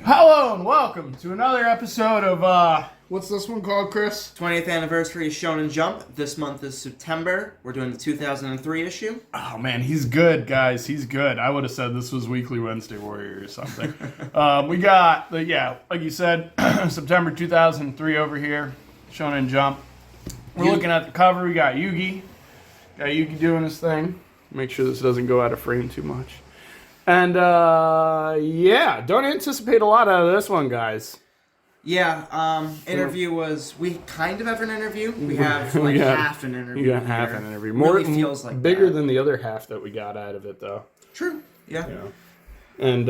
Hello and welcome to another episode of, what's this one called, Chris? 20th anniversary Shonen Jump. This month is September. We're doing the 2003 issue. Oh man, he's good, guys. He's good. I would have said this was Weekly Wednesday Warrior or something. We got, like you said, September 2003 over here, Shonen Jump. We're looking at the cover. We got Yugi. Got Yugi doing his thing. Make sure this doesn't go out of frame too much. And, yeah, don't anticipate a lot out of this one, guys. Yeah, interview was... We kind of have an interview. We have, half an interview. We got half an interview. More, really feels like bigger that. than the other half that we got out of it, though. True. Yeah. And,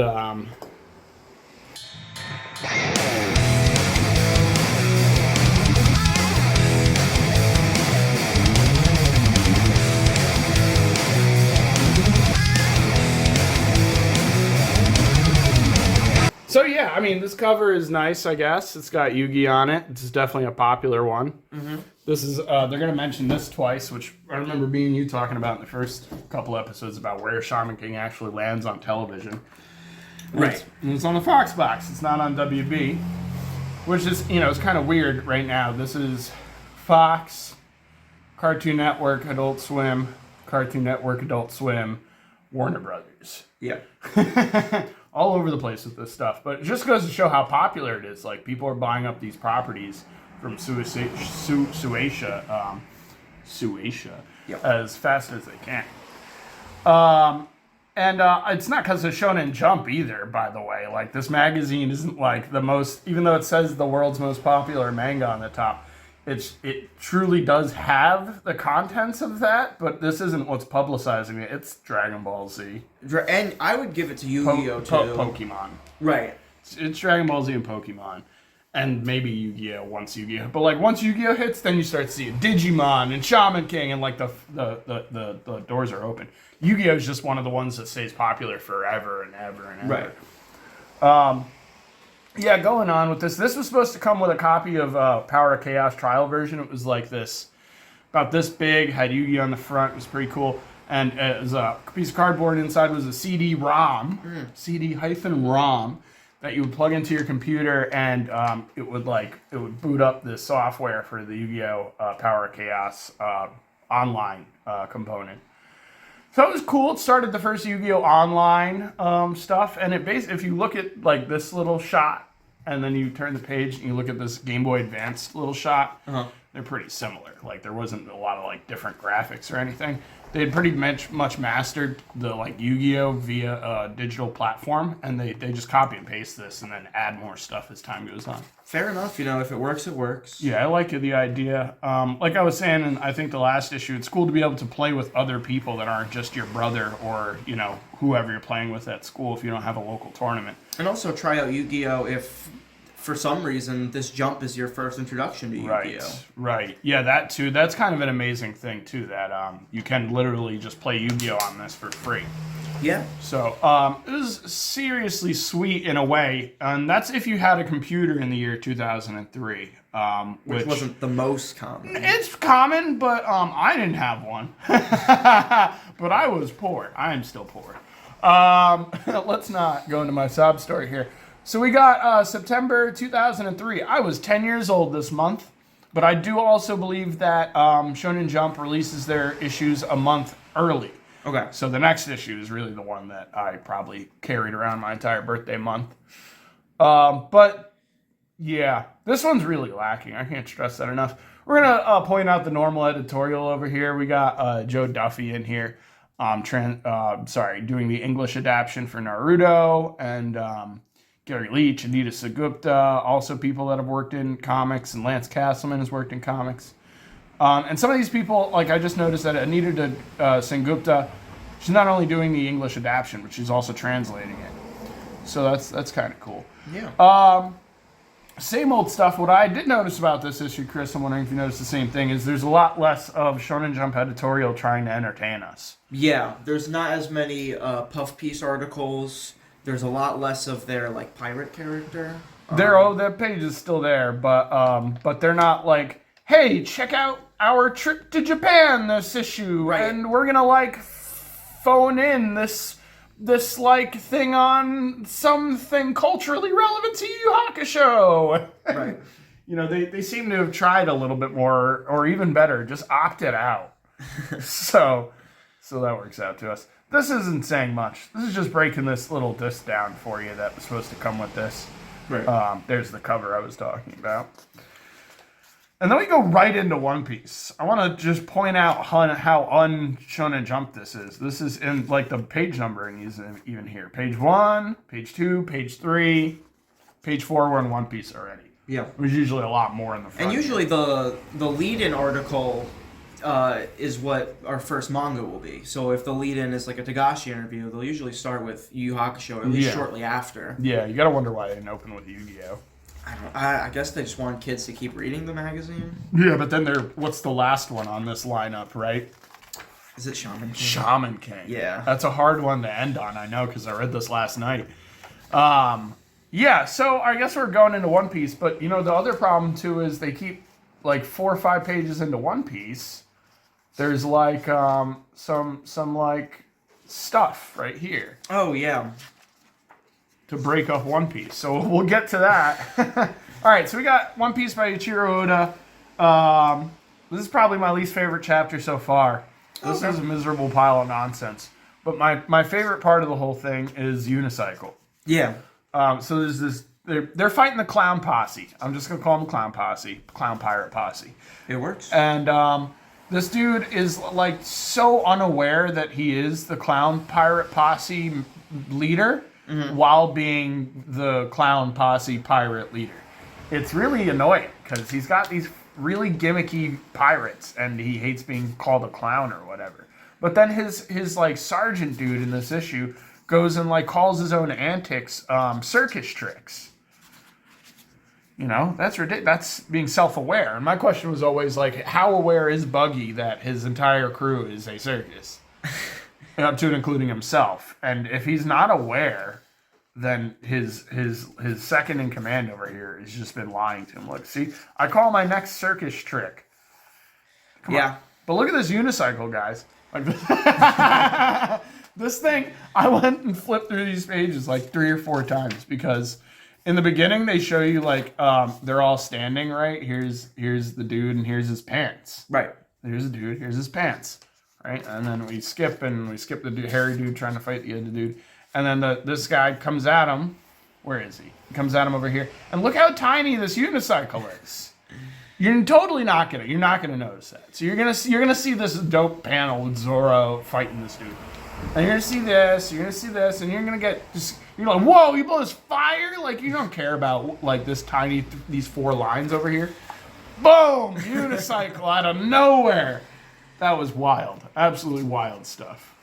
so yeah, I mean, this cover is nice, I guess. It's got Yugi on it. It's definitely a popular one. Mm-hmm. This is, they're going to mention this twice, which I remember me and you talking about in the first couple episodes about where Shaman King actually lands on television. Right. It's on the Fox box. It's not on WB, which is, it's kind of weird right now. This is Fox, Cartoon Network, Adult Swim, Cartoon Network, Adult Swim, Warner Brothers. Yeah. All over the place with this stuff, but it just goes to show how popular it is. Like, people are buying up these properties from Suecia, as fast as they can. And it's not because of Shonen Jump either, by the way. Like, this magazine isn't like the most, even though it says the world's most popular manga on the top, it truly does have the contents of that, but this isn't what's publicizing it. It's Dragon Ball Z. And I would give it to Yu-Gi-Oh! Too. Pokemon. Right. It's Dragon Ball Z and Pokemon. And maybe Yu-Gi-Oh! Once Yu-Gi-Oh! But like once Yu-Gi-Oh! Hits, then you start seeing Digimon and Shaman King, and like the doors are open. Yu-Gi-Oh! Is just one of the ones that stays popular forever and ever and ever. Right. Yeah, going on with this. This was supposed to come with a copy of Power of Chaos trial version. It was like this, about this big, had Yu-Gi on the front. It was pretty cool. And it was a piece of cardboard. Inside was a CD-ROM, CD-ROM, that you would plug into your computer, and it would boot up the software for the Yu-Gi-Oh! Power of Chaos online component. So it was cool. It started the first Yu-Gi-Oh! Online stuff, and if you look at like this little shot, and then you turn the page and you look at this Game Boy Advance little shot, they're pretty similar. Like, there wasn't a lot of like different graphics or anything. They had pretty much mastered the like Yu-Gi-Oh! Via a digital platform, and they just copy and paste this and then add more stuff as time goes on. Fair enough. If it works, it works. Yeah, I like the idea. Like I was saying in, I think, the last issue, it's cool to be able to play with other people that aren't just your brother or, whoever you're playing with at school if you don't have a local tournament. And also try out Yu-Gi-Oh! If, for some reason, this jump is your first introduction to Yu-Gi-Oh! Right. Yeah, that too. That's kind of an amazing thing, too, that you can literally just play Yu-Gi-Oh! On this for free. Yeah. So, it was seriously sweet in a way, and that's if you had a computer in the year 2003. Which wasn't the most common. It's common, but I didn't have one. But I was poor. I am still poor. Let's not go into my sob story here. So we got September 2003. I was 10 years old this month, but I do also believe that Shonen Jump releases their issues a month early. Okay. So the next issue is really the one that I probably carried around my entire birthday month. But yeah, this one's really lacking. I can't stress that enough. We're going to point out the normal editorial over here. We got Joe Duffy in here, doing the English adaptation for Naruto, and Gary Leach, Anita Sagupta, also people that have worked in comics, and Lance Castleman has worked in comics. And some of these people, like I just noticed that Anita Sengupta, she's not only doing the English adaptation, but she's also translating it. So that's kind of cool. Yeah. Same old stuff. What I did notice about this issue, Chris, I'm wondering if you noticed the same thing, is there's a lot less of Shonen Jump editorial trying to entertain us. Yeah, there's not as many puff piece articles. There's a lot less of their like pirate character. That page is still there, but they're not like, hey, check out our trip to Japan this issue, right, and we're gonna like phone in this this like thing on something culturally relevant to Yu Yu Hakusho. Right. They seem to have tried a little bit more, or even better, just opted out. so that works out to us. This isn't saying much. This is just breaking this little disc down for you that was supposed to come with this. Right. There's the cover I was talking about. And then we go right into One Piece. I want to just point out how un-Shonen Jump this is. This is in, like, the page numbering isn't even here. Page 1, page 2, page 3, page 4, we're in One Piece already. Yeah. There's usually a lot more in the front. And usually the lead-in article is what our first manga will be. So if the lead-in is like a Togashi interview, they'll usually start with Yu Yu Hakusho, at least shortly after. Yeah, you gotta wonder why they didn't open with Yu-Gi-Oh! I guess they just want kids to keep reading the magazine. Yeah, but then what's the last one on this lineup, right? Is it Shaman King? Shaman King. Yeah. That's a hard one to end on, I know, because I read this last night. Yeah, so I guess we're going into One Piece, but, the other problem, too, is they keep, like, 4 or 5 pages into One Piece. There's, like, some like, stuff right here. Oh, yeah. To break up One Piece. So we'll get to that. All right, so we got One Piece by Ichiro Oda. This is probably my least favorite chapter so far. This is a miserable pile of nonsense. But my favorite part of the whole thing is Unicycle. Yeah. So there's this. They're fighting the Clown Posse. I'm just gonna call them Clown Posse, Clown Pirate Posse. It works. And this dude is like so unaware that he is the Clown Pirate Posse leader. Mm-hmm. While being the Clown Posse pirate leader. It's really annoying because he's got these really gimmicky pirates and he hates being called a clown or whatever. But then his like sergeant dude in this issue goes and like calls his own antics circus tricks. That's ridiculous. That's being self-aware. And my question was always like, how aware is Buggy that his entire crew is a circus? Up to and including himself. And if he's not aware, then his second in command over here has just been lying to him. Look, see, I call my next circus trick. Come on. But look at this unicycle, guys. Like this thing, I went and flipped through these pages like 3 or 4 times because in the beginning they show you like they're all standing, right? Here's the dude and here's his pants. Right. Here's the dude, here's his pants. Right, and then we skip the hairy dude trying to fight the other dude, and then this guy comes at him. Where is he? He comes at him over here, and look how tiny this unicycle is. You're totally not gonna notice that. So you're gonna see this dope panel with Zoro fighting this dude, and you're gonna see this, and you're gonna you're like, whoa, he blows fire, like you don't care about like these 4 lines over here. Boom, unicycle out of nowhere. That was wild. Absolutely wild stuff.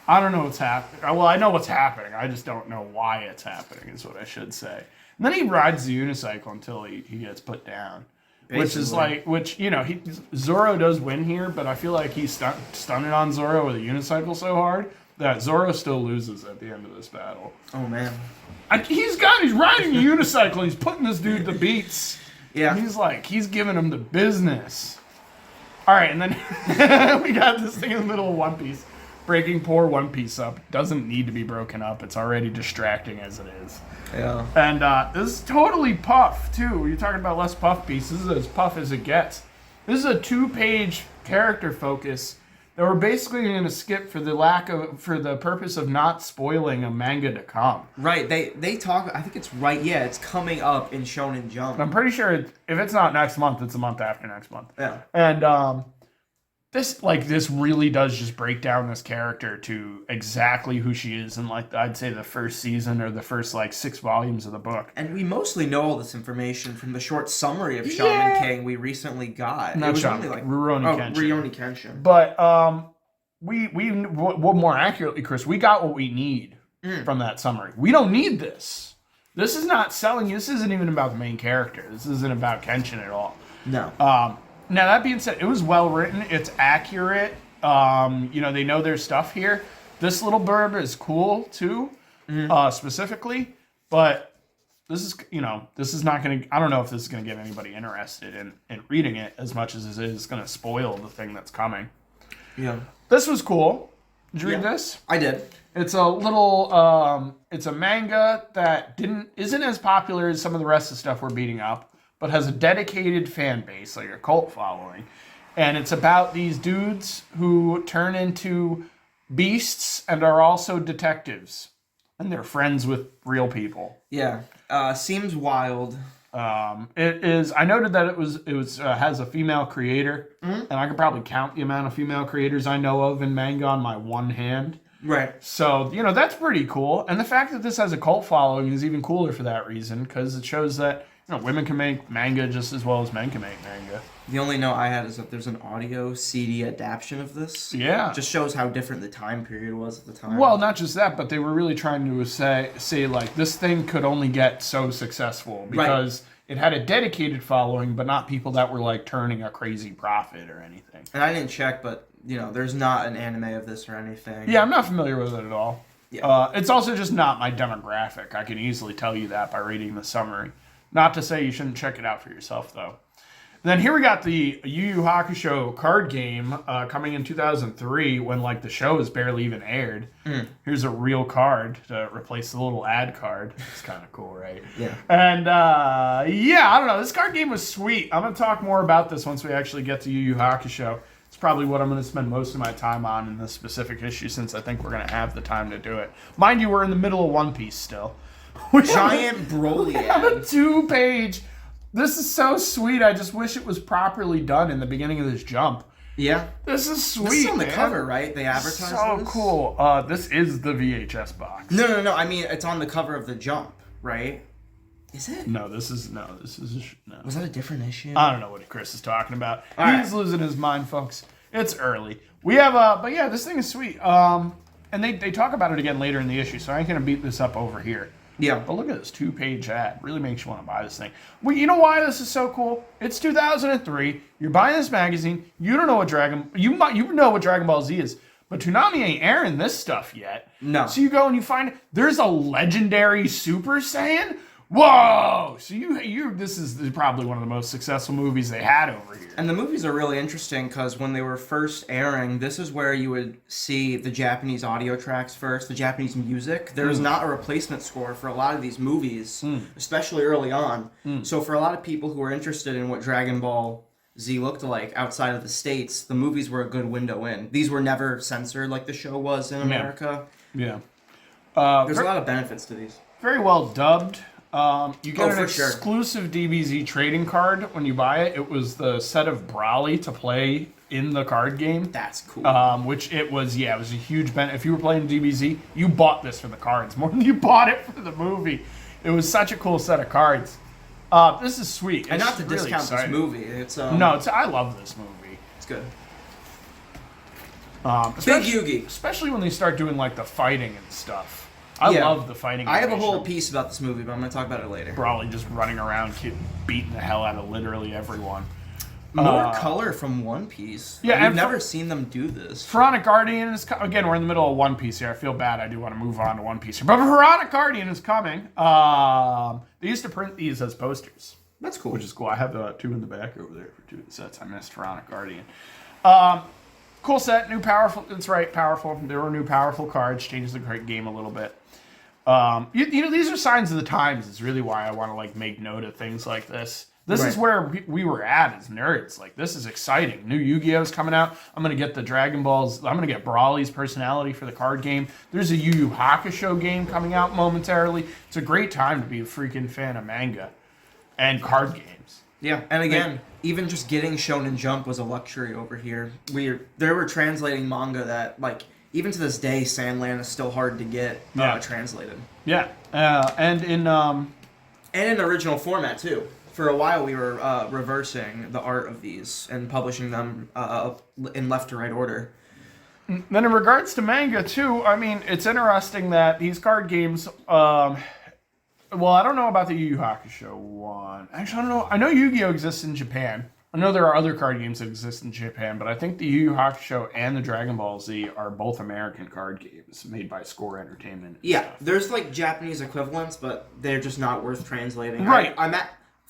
I don't know what's happening. Well, I know what's happening. I just don't know why it's happening, is what I should say. And then he rides the unicycle until he gets put down. Basically. Zoro does win here, but I feel like he's stunning on Zoro with a unicycle so hard that Zoro still loses at the end of this battle. Oh, man. And he's riding a unicycle. He's putting this dude to beats. Yeah. He's giving him the business. All right, and then we got this thing in the middle of One Piece. Breaking poor One Piece up. Doesn't need to be broken up. It's already distracting as it is. Yeah. And this is totally Puff, too. You're talking about less Puff Piece. This is as Puff as it gets. This is a 2-page character focus that we're basically going to skip for the purpose of not spoiling a manga to come. Right. They talk. I think it's right. Yeah, it's coming up in Shonen Jump. I'm pretty sure if it's not next month, it's a month after next month. Yeah. And this really does just break down this character to exactly who she is in like I'd say the first season or the first like 6 volumes of the book. And we mostly know all this information from the short summary of Shaman King we recently got. Not Shaman, Rurouni Kenshin. But we well, more accurately, Chris, we got what we need from that summary. We don't need this. This is not selling you. This isn't even about the main character. This isn't about Kenshin at all. No. Now, that being said, it was well written. It's accurate. They know their stuff here. This little blurb is cool, too, specifically. But this is not going to... I don't know if this is going to get anybody interested in reading it as much as it is going to spoil the thing that's coming. Yeah. This was cool. Did you read this? I did. It's a little, it's a manga that isn't as popular as some of the rest of the stuff we're beating up, but has a dedicated fan base, like a cult following. And it's about these dudes who turn into beasts and are also detectives. And they're friends with real people. Yeah. Seems wild. It is. I noted that it was has a female creator, and I could probably count the amount of female creators I know of in manga on my one hand. Right. So that's pretty cool, and the fact that this has a cult following is even cooler for that reason, because it shows that women can make manga just as well as men can make manga. The only note I had is that there's an audio CD adaptation of this. Yeah. It just shows how different the time period was at the time. Well, not just that, but they were really trying to say like, this thing could only get so successful because it had a dedicated following, but not people that were like turning a crazy profit or anything. And I didn't check, but there's not an anime of this or anything. Yeah, I'm not familiar with it at all. Yeah. It's also just not my demographic. I can easily tell you that by reading the summary. Not to say you shouldn't check it out for yourself, though. And then here we got the YuYu Hakusho card game coming in 2003 when like the show is barely even aired. Here's a real card to replace the little ad card. It's kind of cool, right? Yeah. And I don't know. This card game was sweet. I'm going to talk more about this once we actually get to YuYu Hakusho. It's probably what I'm going to spend most of my time on in this specific issue since I think we're going to have the time to do it. Mind you, we're in the middle of One Piece still. Giant Broly We have a 2-page... This is so sweet. I just wish it was properly done in the beginning of this jump. Yeah. This is sweet, This is on the man. cover, right? They advertise So this? cool. This is the VHS box. No. I mean, it's on the cover of the Jump, right? Is it? No. Was that a different issue? I don't know what Chris is talking about. All He's losing his mind, folks. It's early. We have but yeah, this thing is sweet. And they talk about it again later in the issue, so I ain't gonna beat this up over here. Yeah. But look at this 2-page ad. Really makes you want to buy this thing. Well, you know why this is so cool? It's 2003. You're buying this magazine. You don't know what you know what Dragon Ball Z is, but Toonami ain't airing this stuff yet. No. So you go and you find there's a legendary Super Saiyan. Whoa! So this is probably one of the most successful movies they had over here. And the movies are really interesting because when they were first airing, this is where you would see the Japanese audio tracks first, the Japanese music. There was not a replacement score for a lot of these movies, especially early on. So for a lot of people who are interested in what Dragon Ball Z looked like outside of the States, the movies were a good window in. These were never censored like the show was in America. Yeah. There's a lot of benefits to these. Very well dubbed. You get an sure. exclusive DBZ trading card when you buy it. It was the set of Brawly to play in the card game. That's cool. Which it was a huge benefit. If you were playing DBZ, you bought this for the cards more than you bought it for the movie. It was such a cool set of cards. This is sweet. And not to really discount exciting. this movie. It's I love this movie. It's good. Big Yugi. Especially when they start doing like the fighting and stuff. I love the fighting. I have a animation. whole piece about this movie, but I'm going to talk about it later. Brawly just running around, beating the hell out of literally everyone. More color from One Piece. Yeah, I've never seen them do this. Pharaonic Guardian is again. We're in the middle of One Piece here. I feel bad. I do want to move on to One Piece here, but Pharaonic Guardian is coming. They used to print these as posters. That's cool. Which is cool. I have 2 in the back over there for 2 of the sets. I missed Pharaonic Guardian. Cool set, new powerful. That's right, powerful. There were new powerful cards. Changes the game a little bit. These are signs of the times. It's really why I want to like make note of things like this. This is where we were at as nerds. Like, this is exciting. New Yu-Gi-Oh's coming out. I'm going to get the Dragon Balls. I'm going to get Brawly's personality for the card game. There's a YuYu Hakusho game coming out momentarily. It's a great time to be a freaking fan of manga and card games. Yeah, and again, even just getting Shonen Jump was a luxury over here. They were translating manga that, like, even to this day, Sandland is still hard to get translated. Yeah, and in original format too. For a while, we were reversing the art of these and publishing them in left to right order. Then in regards to manga too, I mean, it's interesting that these card games. Well, I don't know about the Yu Yu Hakusho one. Actually, I don't know. I know Yu-Gi-Oh exists in Japan. I know there are other card games that exist in Japan, but I think the Yu Yu Hakusho and the Dragon Ball Z are both American card games made by Score Entertainment. Yeah, there's like Japanese equivalents, but they're just not worth translating. Right.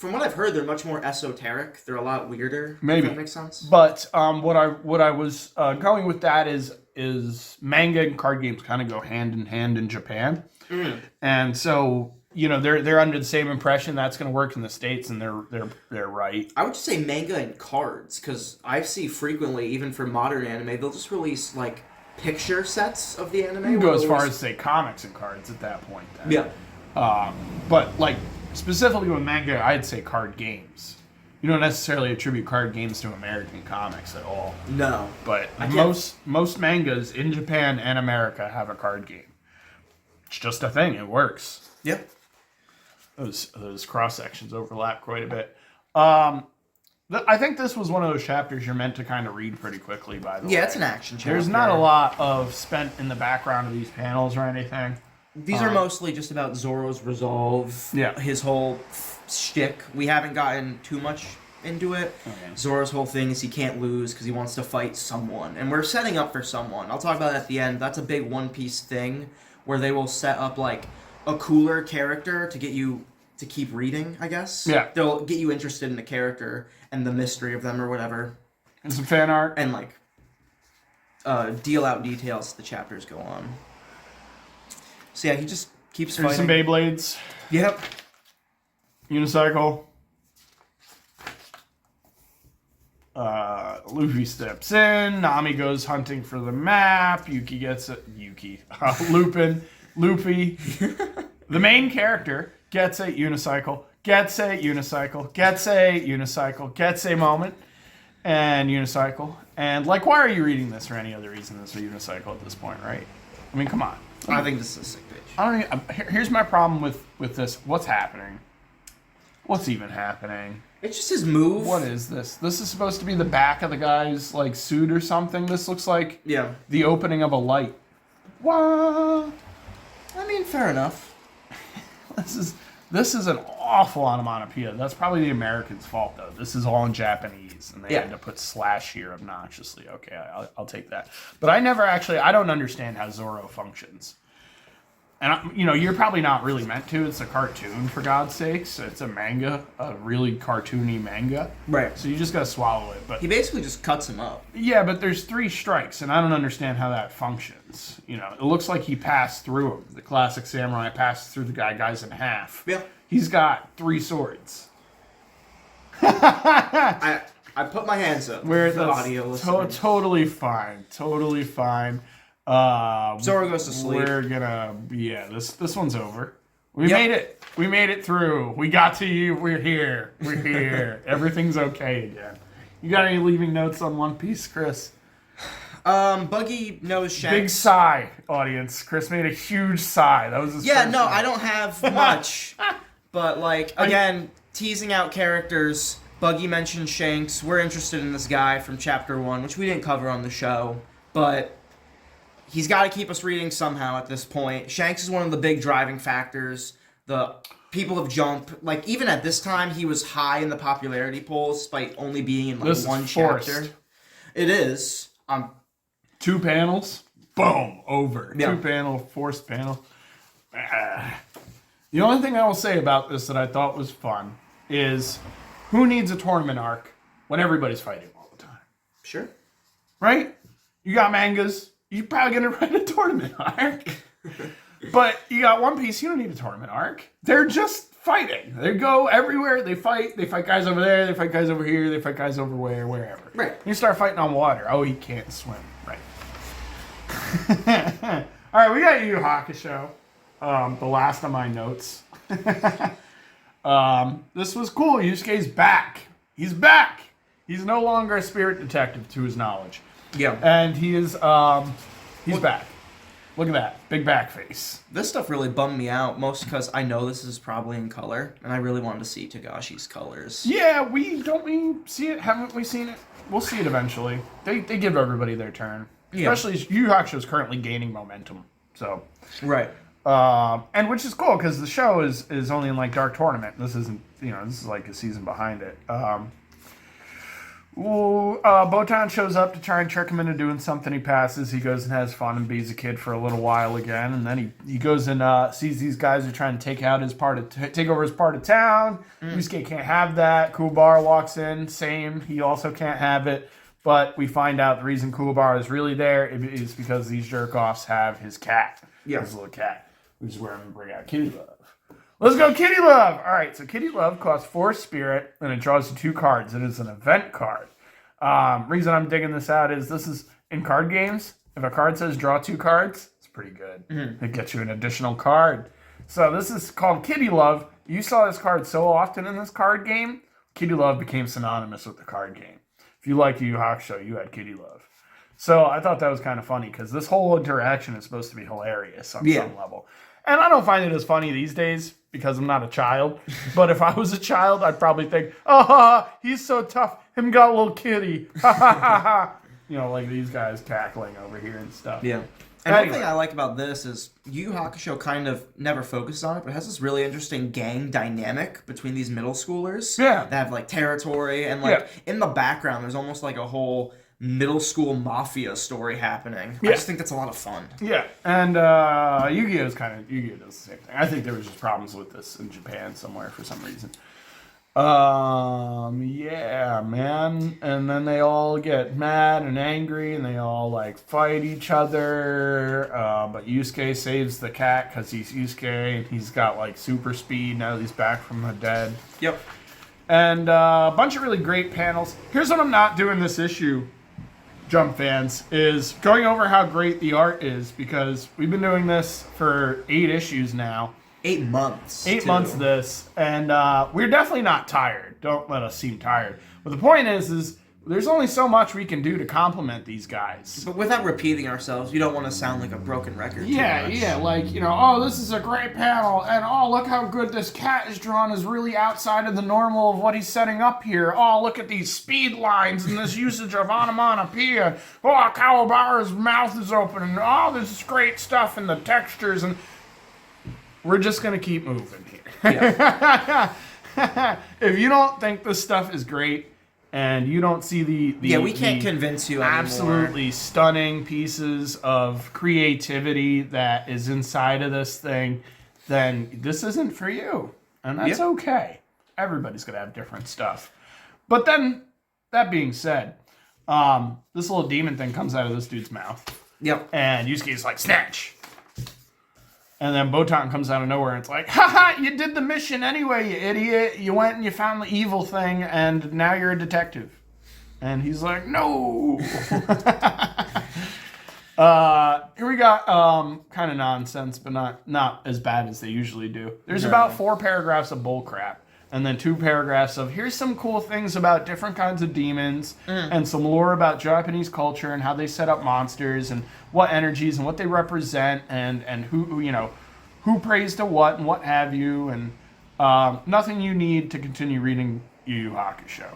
From what I've heard, they're much more esoteric. They're a lot weirder. Maybe. If that makes sense. But what I was going with that is manga and card games kind of go hand in hand in Japan, and so they're under the same impression that's going to work in the States, and they're right. I would just say manga and cards, because I see frequently, even for modern anime, they'll just release like picture sets of the anime. You can go as far as say comics and cards at that point. Then. Yeah. But like specifically with manga, I'd say card games. You don't necessarily attribute card games to American comics at all. No. But most mangas in Japan and America have a card game. It's just a thing. It works. Yep. Those cross sections overlap quite a bit. I think this was one of those chapters you're meant to kind of read pretty quickly. By the way, yeah, it's an action chapter. There's not a lot of spent in the background of these panels or anything. These are mostly just about Zoro's resolve. Yeah. His whole shtick. We haven't gotten too much into it. Okay. Zoro's whole thing is he can't lose because he wants to fight someone, and we're setting up for someone. I'll talk about that at the end. That's a big One Piece thing where they will set up like a cooler character to get you to keep reading, I guess. Yeah. They'll get you interested in the character and the mystery of them or whatever. And some fan art. And like deal out details as the chapters go on. So yeah, he just keeps There's fighting. some Beyblades. Yep. Unicycle. Luffy steps in. Nami goes hunting for the map. Yuki gets it. Luffy. The main character gets a unicycle. Gets a unicycle. Gets a unicycle. Gets a moment. And unicycle. And like, why are you reading this for any other reason than it's a unicycle at this point, right? I mean, come on. I think this is a sick page. Here's my problem with this. What's happening? What's even happening? It's just his move. What is this? This is supposed to be the back of the guy's like suit or something. This looks like the opening of a light. What? I mean, fair enough. This is an awful onomatopoeia. That's probably the Americans' fault though. This is all in Japanese, and they had to put slash here obnoxiously. Okay, I'll take that. But I don't understand how Zoro functions. And, you're probably not really meant to. It's a cartoon, for God's sakes. It's a manga, a really cartoony manga. Right. So you just got to swallow it. But he basically just cuts him up. Yeah, but there's 3 strikes, and I don't understand how that functions. It looks like he passed through him. The classic samurai passed through the guy's in half. Yeah. He's got 3 swords. I put my hands up. Where the audio listeners. Totally fine. Totally fine. Zoro goes to sleep. We're gonna, this one's over. We made it. We made it through. We got to you. We're here. We're here. Everything's okay again. You got any leaving notes on One Piece, Chris? Buggy knows Shanks. Big sigh, audience. Chris made a huge sigh. That was his first no, one. I don't have much. But, again, teasing out characters. Buggy mentioned Shanks. We're interested in this guy from Chapter 1, which we didn't cover on the show. But he's got to keep us reading somehow at this point. Shanks is one of the big driving factors. The people of Jump, even at this time, he was high in the popularity polls, despite only being in one chapter. It is. 2 panels, boom, over. Yeah. 2 panel, forced panel. The only thing I will say about this that I thought was fun is who needs a tournament arc when everybody's fighting all the time? Sure. Right? You got mangas. You're probably going to write a tournament arc. But you got One Piece. You don't need a tournament arc. They're just fighting. They go everywhere. They fight. They fight guys over there. They fight guys over here. They fight guys over wherever. Right. You start fighting on water. Oh, he can't swim. Right. All right, we got YuYu Hakusho. The last of my notes. This was cool. Yusuke's back. He's back. He's no longer a spirit detective, to his knowledge. Yeah. And he is, he's back. Look at that. Big back face. This stuff really bummed me out, most because I know this is probably in color, and I really wanted to see Togashi's colors. Yeah, we see it? Haven't we seen it? We'll see it eventually. They give everybody their turn. Yeah. Especially YuYu Hakusho is currently gaining momentum. So. Right. And which is cool because the show is only in Dark Tournament. This isn't, this is a season behind it. Botan shows up to try and trick him into doing something. He passes. He goes and has fun and bees a kid for a little while again, and then he goes and sees these guys are trying to take over his part of town. Yusuke can't have that. Kuwabara walks in. Same. He also can't have it. But we find out the reason Kuwabara is really there is because these jerk-offs have his cat. Yeah. His little cat. Which is where I'm going to bring out Kitty Love. Let's go Kitty Love! Alright, so Kitty Love costs 4 spirit, and it draws you 2 cards. It is an event card. Reason I'm digging this out is this is in card games. If a card says draw 2 cards, it's pretty good. It gets you an additional card. So this is called Kitty Love. You saw this card so often in this card game, Kitty Love became synonymous with the card game. If you like YuYu Hakusho, you had Kitty Love. So I thought that was kind of funny because this whole interaction is supposed to be hilarious on some level. And I don't find it as funny these days because I'm not a child. But if I was a child, I'd probably think, he's so tough. Him got a little kitty. You know, like these guys cackling over here and stuff. Yeah. And one thing I like about this is YuYu Hakusho kind of never focuses on it, but has this really interesting gang dynamic between these middle schoolers. Yeah. That have like territory and like in the background there's almost like a whole middle school mafia story happening. I just think that's a lot of fun. Yeah. And Yu-Gi-Oh does the same thing. I think there was just problems with this in Japan somewhere for some reason. Yeah, man. And then they all get mad and angry and they all like fight each other. But Yusuke saves the cat because he's Yusuke and he's got like super speed now that he's back from the dead. Yep. And a bunch of really great panels. Here's what I'm not doing this issue, Jump fans, is going over how great the art is because we've been doing this for 8 issues now. 8 months. 8 months of this, and we're definitely not tired. Don't let us seem tired. But the point is there's only so much we can do to compliment these guys. But without repeating ourselves, you don't want to sound like a broken record. Yeah, like, you know, this is a great panel, and look how good this cat is drawn is really outside of the normal of what he's setting up here. Look at these speed lines and this usage of onomatopoeia. Kawabara's mouth is open, and this is great stuff, and the textures, and we're just going to keep moving here. Yeah. If you don't think this stuff is great, and you don't see we can't convince you anymore. Absolutely stunning pieces of creativity that is inside of this thing, then this isn't for you. And that's okay. Everybody's going to have different stuff. But then, that being said, this little demon thing comes out of this dude's mouth. Yep. And Yusuke's like, snatch! And then Botan comes out of nowhere and it's like, you did the mission anyway, you idiot. You went and you found the evil thing and now you're a detective. And he's like, no. Here we got kind of nonsense, but not as bad as they usually do. There's about 4 paragraphs of bullcrap. And then 2 paragraphs of here's some cool things about different kinds of demons and some lore about Japanese culture and how they set up monsters and what energies and what they represent and who prays to what and what have you and nothing you need to continue reading YuYu Hakusho.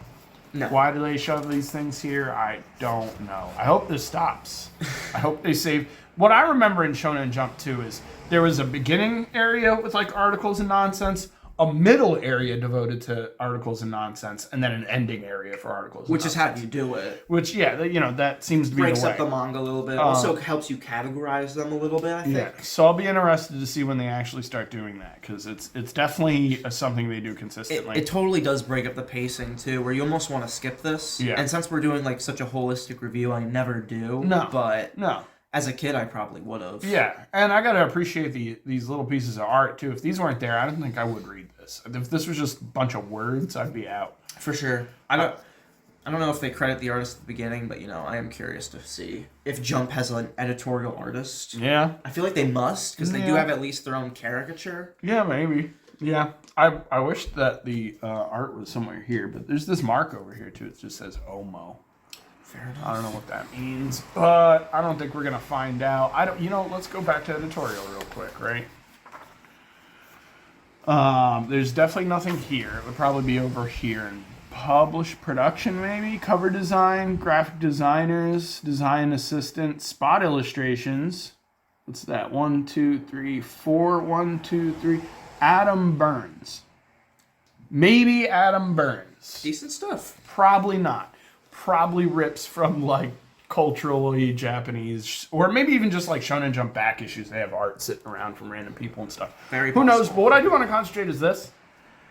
No. Why do they shove these things here? I don't know. I hope this stops. I hope they save. What I remember in Shonen Jump too is there was a beginning area with like articles and nonsense, a middle area devoted to articles and nonsense, and then an ending area for articles. Which is how you do it. Which, that seems to be the way. Breaks up the manga a little bit. Also helps you categorize them a little bit, I think. Yeah, so I'll be interested to see when they actually start doing that, because it's definitely something they do consistently. It totally does break up the pacing, too, where you almost want to skip this. Yeah. And since we're doing, like, such a holistic review, I never do. No. But No. as a kid, I probably would have. Yeah, and I gotta appreciate these little pieces of art, too. If these weren't there, I don't think I would read this. If this was just a bunch of words, I'd be out. For sure. I don't know if they credit the artist at the beginning, but I am curious to see if Jump has an editorial artist. Yeah. I feel like they must, because they do have at least their own caricature. Yeah, maybe. Yeah. I wish that the art was somewhere here, but there's this mark over here too. It just says Omo. Fair enough. I don't know what that means, but I don't think we're gonna find out. Let's go back to editorial real quick, right? There's definitely nothing here. It would probably be over here in published production, maybe cover design, graphic designers, design assistant, spot illustrations. What's that? 1, 2, 3, 4. 1, 2, 3. Adam Burns. Maybe Adam Burns. Decent stuff. Probably not. probably rips from like culturally Japanese, or maybe even just like Shonen Jump back issues. They have art sitting around from random people and stuff. Very Who knows? possible. But what I do want to concentrate is this: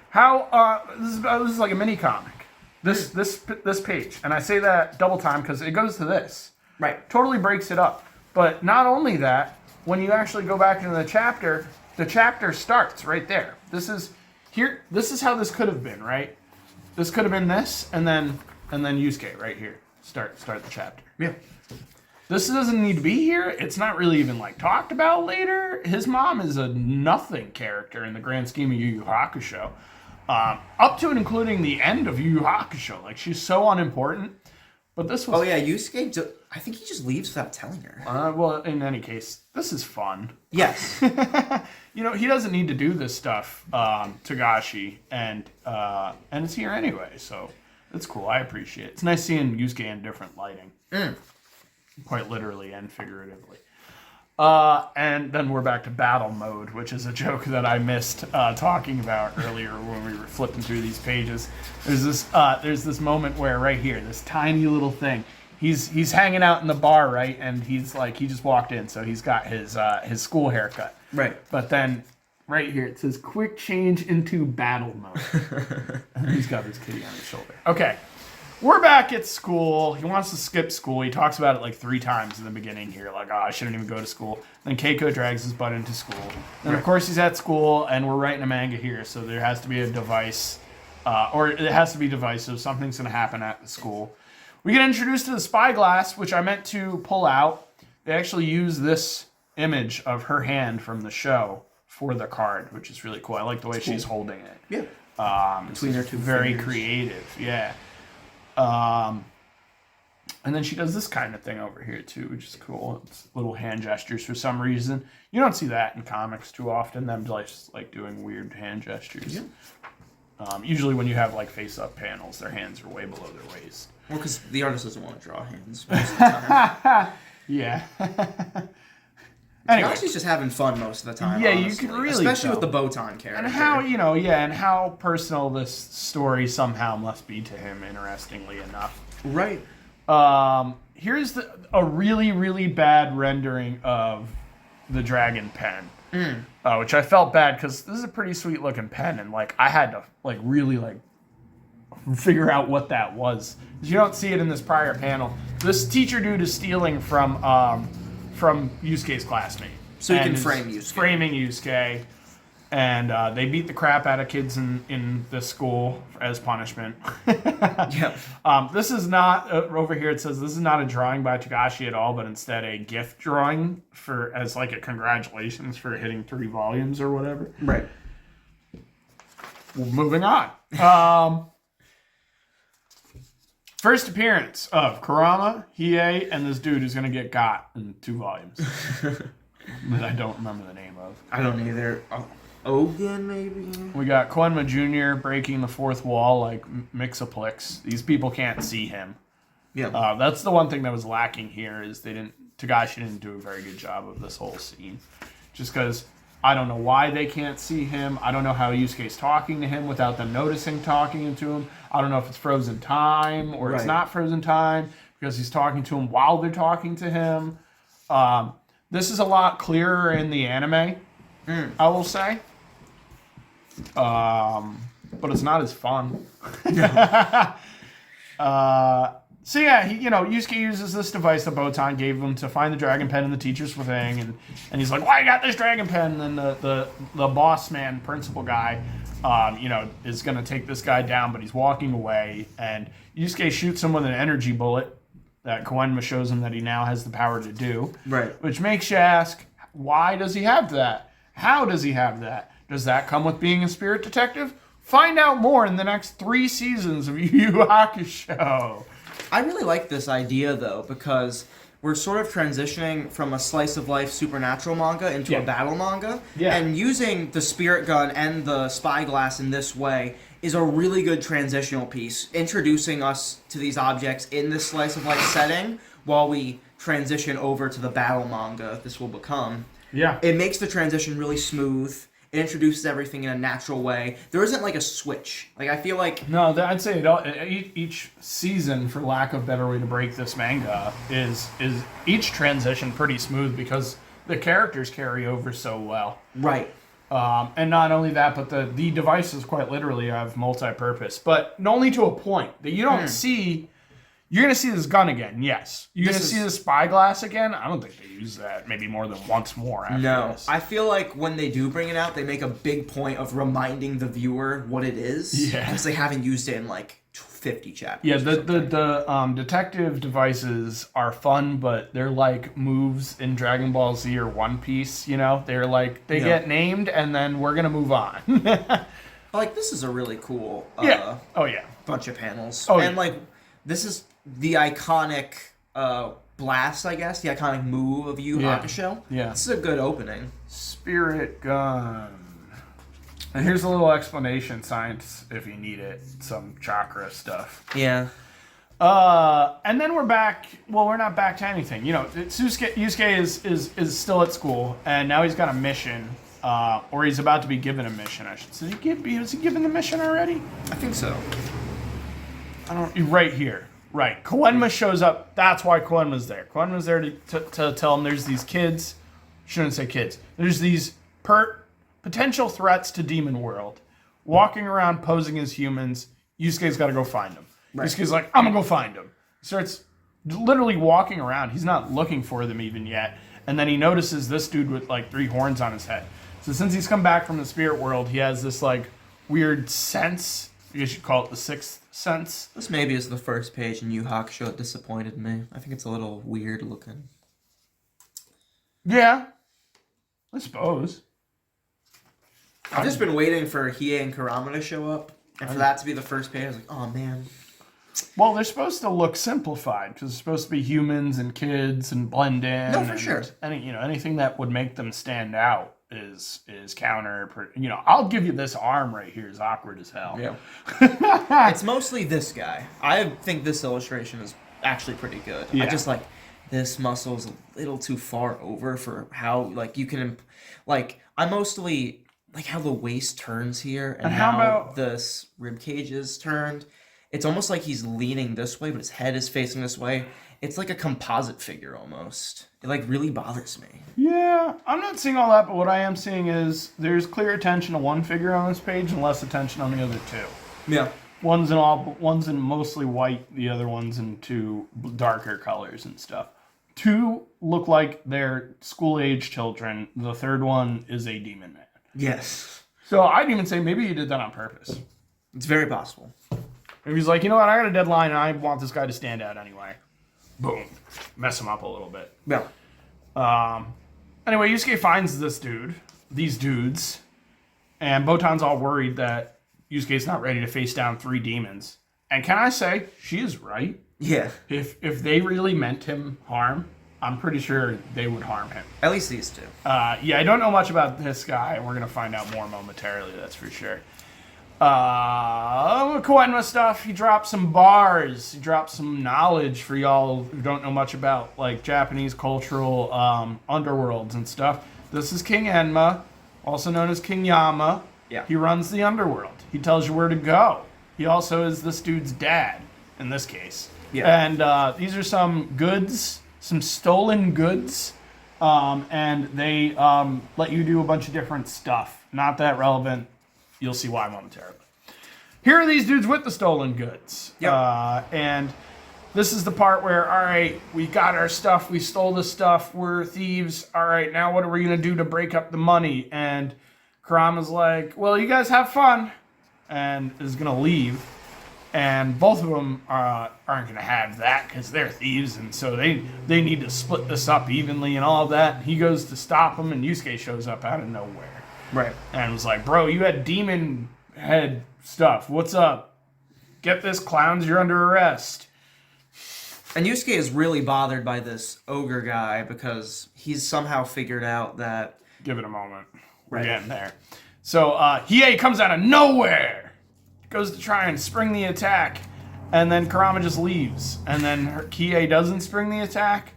how this is like a mini comic. This page, and I say that double time because it goes to this. Right. Totally breaks it up. But not only that, when you actually go back into the chapter starts right there. This is how this could have been, right? This could have been this, and then Yusuke right here. Start the chapter. Yeah. This doesn't need to be here. It's not really even like talked about later. His mom is a nothing character in the grand scheme of YuYu Hakusho. Up to and including the end of YuYu Hakusho. Like, she's so unimportant. But this was... Oh, yeah, Yusuke, I think he just leaves without telling her. Well, in any case, this is fun. Yes. You know, he doesn't need to do this stuff, Togashi, and it's here anyway, so it's cool. I appreciate it. It's nice seeing Yusuke in different lighting. Quite literally and figuratively. And then we're back to battle mode, which is a joke that I missed talking about earlier when we were flipping through these pages. There's this moment where right here, this tiny little thing, he's hanging out in the bar, right? And he's like, he just walked in, so he's got his school haircut. Right. But then right here it says quick change into battle mode. And he's got his kitty on his shoulder. Okay. We're back at school. He wants to skip school. He talks about it like 3 times in the beginning here. Like, oh, I shouldn't even go to school. Then Keiko drags his butt into school. And, of course, he's at school, and we're writing a manga here. So there has to be a device, or it has to be divisive. Something's going to happen at the school. We get introduced to the spyglass, which I meant to pull out. They actually use this image of her hand from the show for the card, which is really cool. I like the way she's holding it. Yeah. Between their two very fingers. creative. Yeah. And then she does this kind of thing over here too, which is cool. It's little hand gestures for some reason. You don't see that in comics too often. Them just like doing weird hand gestures. Yeah. Usually when you have like face-up panels, their hands are way below their waist. Well, because the artist doesn't want to draw hands most of the time. Yeah. Anyway, She's just having fun most of the time. Yeah, honestly. you can really especially tell. with the Botan character. and how and how personal this story somehow must be to him. Interestingly enough. Right. Here's a really, really bad rendering of the dragon pen, which I felt bad because this is a pretty sweet looking pen, and like I had to like really like figure out what that was. You don't see it in this prior panel. This teacher dude is stealing from Yusuke's classmate, so he and can is frame Yusuke. Framing Yusuke. And they beat the crap out of kids in the school as punishment. Yep. This is not, over here it says, this is not a drawing by Togashi at all, but instead a gift drawing as like a congratulations for hitting 3 volumes or whatever. Right. Well, moving on. First appearance of Kurama, Hiei, and this dude who's going to get got in 2 volumes. That I don't remember the name of. I don't either. Ogun, maybe? We got Koenma Jr. breaking the 4th wall like Mixaplex. These people can't see him. Yeah. That's the one thing that was lacking here is Togashi didn't do a very good job of this whole scene. Just because I don't know why they can't see him. I don't know how Yusuke's talking to him without them noticing talking to him. I don't know if it's frozen time or it's not frozen time because he's talking to him while they're talking to him. This is a lot clearer in the anime, I will say. But it's not as fun. So yeah, Yusuke uses this device that Botan gave him to find the dragon pen in the teacher's thing, and he's like, "Why you got this dragon pen?" And then the boss man, principal guy, is gonna take this guy down, but he's walking away, and Yusuke shoots him with an energy bullet that Koenma shows him that he now has the power to do. Right. Which makes you ask, why does he have that? How does he have that? Does that come with being a spirit detective? Find out more in the next 3 seasons of Yu Yu Hakusho. I really like this idea, though, because we're sort of transitioning from a slice of life supernatural manga into a battle manga. Yeah. And using the spirit gun and the spyglass in this way is a really good transitional piece, introducing us to these objects in this slice of life setting while we transition over to the battle manga this will become. Yeah. It makes the transition really smooth. It introduces everything in a natural way. There isn't like a switch. Like I feel like No, I'd say each season, for lack of a better way to break this manga, is each transition pretty smooth because the characters carry over so well. right. And not only that, but the devices quite literally have multi-purpose, but only to a point that you don't see. You're gonna see this gun again, yes. You're gonna see the spyglass again. I don't think they use that maybe more than once more. After this. I feel like when they do bring it out, they make a big point of reminding the viewer what it is, because they haven't used it in like 50 chapters. Yeah, the detective devices are fun, but they're like moves in Dragon Ball Z or One Piece. You know, they're like they get named and then we're gonna move on. Like this is a really cool bunch of panels. And like this is the iconic blast, I guess, the iconic move of Yu Hakusho. Yeah. This is a good opening. Spirit gun. And here's a little explanation, science, if you need it. Some chakra stuff. Yeah. And then we're back. Well, we're not back to anything. You know, Yusuke is still at school, and now he's got a mission, or he's about to be given a mission. I should say. Was he given the mission already? I think so. I don't. Right here. Right. Koenma shows up. That's why Koenma's there. Koenma's there to tell him there's these kids. Shouldn't say kids. There's these potential threats to Demon World walking around posing as humans. Yusuke's got to go find them. Right. Yusuke's like, I'm going to go find them. He starts literally walking around. He's not looking for them even yet. And then he notices this dude with like 3 horns on his head. So since he's come back from the spirit world, he has this like weird sense. I guess you'd call it the 6th sense. This maybe is the first page in Yu Hakusho that disappointed me. I think it's a little weird looking. Yeah. I suppose. I've just been waiting for Hiei and Kurama to show up, and for that to be the first page, I was like, oh man. Well, they're supposed to look simplified, because they're supposed to be humans and kids and blend in. No, for sure. Anything that would make them stand out is counter. I'll give you this arm right here is awkward as hell. Yeah. It's mostly this guy. I think this illustration is actually pretty good. Yeah. I just like this muscle is a little too far over for how like you can I mostly like how the waist turns here and how this rib cage is turned. It's almost like he's leaning this way, but his head is facing this way. It's like a composite figure almost. It like really bothers me. Yeah, I'm not seeing all that, but what I am seeing is there's clear attention to one figure on this page and less attention on the other 2. Yeah. One's in mostly white, the other one's in 2 darker colors and stuff. 2 look like they're school-age children. The third one is a demon man. Yes. So I'd even say maybe he did that on purpose. It's very possible. Maybe he's like, you know what, I got a deadline and I want this guy to stand out anyway. Boom. Mess him up a little bit. Yeah. Anyway, Yusuke finds these dudes, and Botan's all worried that Yusuke's not ready to face down 3 demons. And can I say, she is right. Yeah. If they really meant him harm, I'm pretty sure they would harm him. At least these 2. Yeah, I don't know much about this guy. We're going to find out more momentarily, that's for sure. Koenma stuff, he dropped some bars. He dropped some knowledge for y'all who don't know much about, like, Japanese cultural underworlds and stuff. This is King Enma, also known as King Yama. Yeah. He runs the underworld. He tells you where to go. He also is this dude's dad, in this case. Yeah. And these are some goods, some stolen goods, and they let you do a bunch of different stuff. Not that relevant. You'll see why momentarily. Here are these dudes with the stolen goods. Yep. And this is the part where, all right, we got our stuff. We stole the stuff. We're thieves. All right, now what are we going to do to break up the money? And Kurama's like, well, you guys have fun. And is going to leave. And both of them aren't going to have that because they're thieves. And so they need to split this up evenly and all of that. And he goes to stop them, and Yusuke shows up out of nowhere. Right. And was like, bro, you had demon head stuff. What's up? Get this, clowns. You're under arrest. And Yusuke is really bothered by this ogre guy because he's somehow figured out that... Give it a moment. We're getting there. So Hiei comes out of nowhere. Goes to try and spring the attack. And then Kurama just leaves. And then Hiei doesn't spring the attack.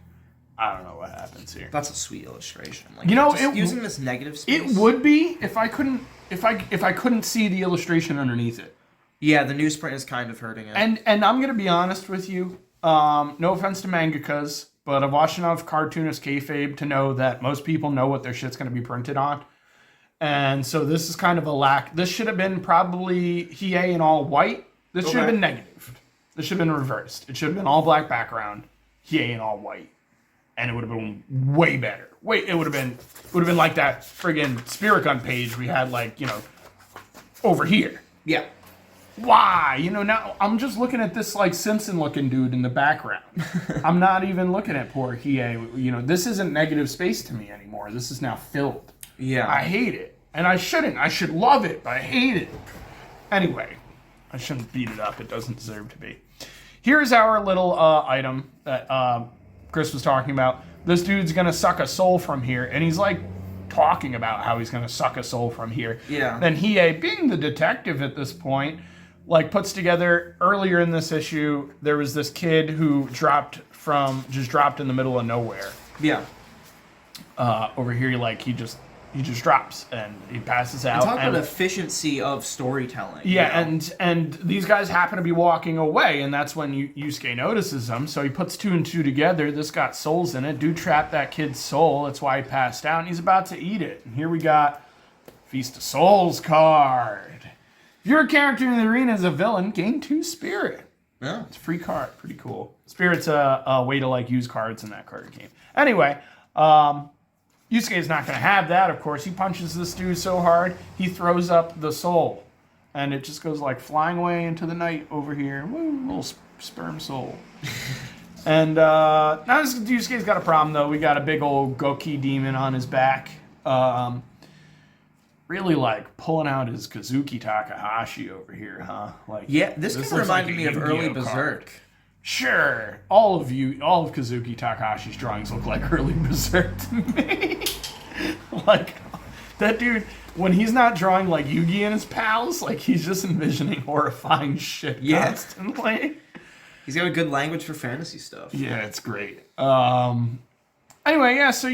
I don't know what happens here. That's a sweet illustration. Like, You know, just using this negative space. It would be if I couldn't see the illustration underneath it. Yeah, the newsprint is kind of hurting it. And I'm gonna be honest with you. No offense to mangakas, but I've watched enough cartoonist kayfabe to know that most people know what their shit's gonna be printed on. And so this is kind of a lack. This should have been probably Hiei in all white. This should have been negative. This should have been reversed. It should have been all black background, Hiei in all white. And it would have been way better. It would have been like that friggin' Spirit Gun page we had, like, over here. Yeah. Why? Now I'm just looking at this like Simpson looking dude in the background. I'm not even looking at poor Hiei. This isn't negative space to me anymore. This is now filled. Yeah. I hate it. And I shouldn't. I should love it, but I hate it. Anyway, I shouldn't beat it up. It doesn't deserve to be. Here's our little item that Chris was talking about. This dude's gonna suck a soul from here, and he's like talking about how he's gonna suck a soul from here. Yeah. Then Hiei, being the detective at this point, like puts together earlier in this issue, there was this kid who dropped in the middle of nowhere. Yeah. Over here, like he just drops and he passes out. Talk about efficiency of storytelling. Yeah, and these guys happen to be walking away, and that's when Yusuke notices them. So he puts two and two together. This got souls in it. Dude trapped that kid's soul. That's why he passed out, and he's about to eat it. And here we got Feast of Souls card. If you're a character in the arena as a villain, gain 2 spirit. Yeah. It's a free card. Pretty cool. Spirit's a way to like use cards in that card game. Anyway, Yusuke is not going to have that, of course. He punches this dude so hard, he throws up the soul. And it just goes like flying away into the night over here. Woo, little sperm soul. And now Yusuke's got a problem, though. We got a big old Goki demon on his back. Really like pulling out his Kazuki Takahashi over here, huh? Like, yeah, this kind of reminded me of early Berserk. Sure. All of Kazuki Takahashi's drawings look like early Berserk to me. Like, that dude, when he's not drawing like Yugi and his pals, like he's just envisioning horrifying shit constantly. He's got a good language for fantasy stuff. Yeah, it's great. Anyway, yeah, so,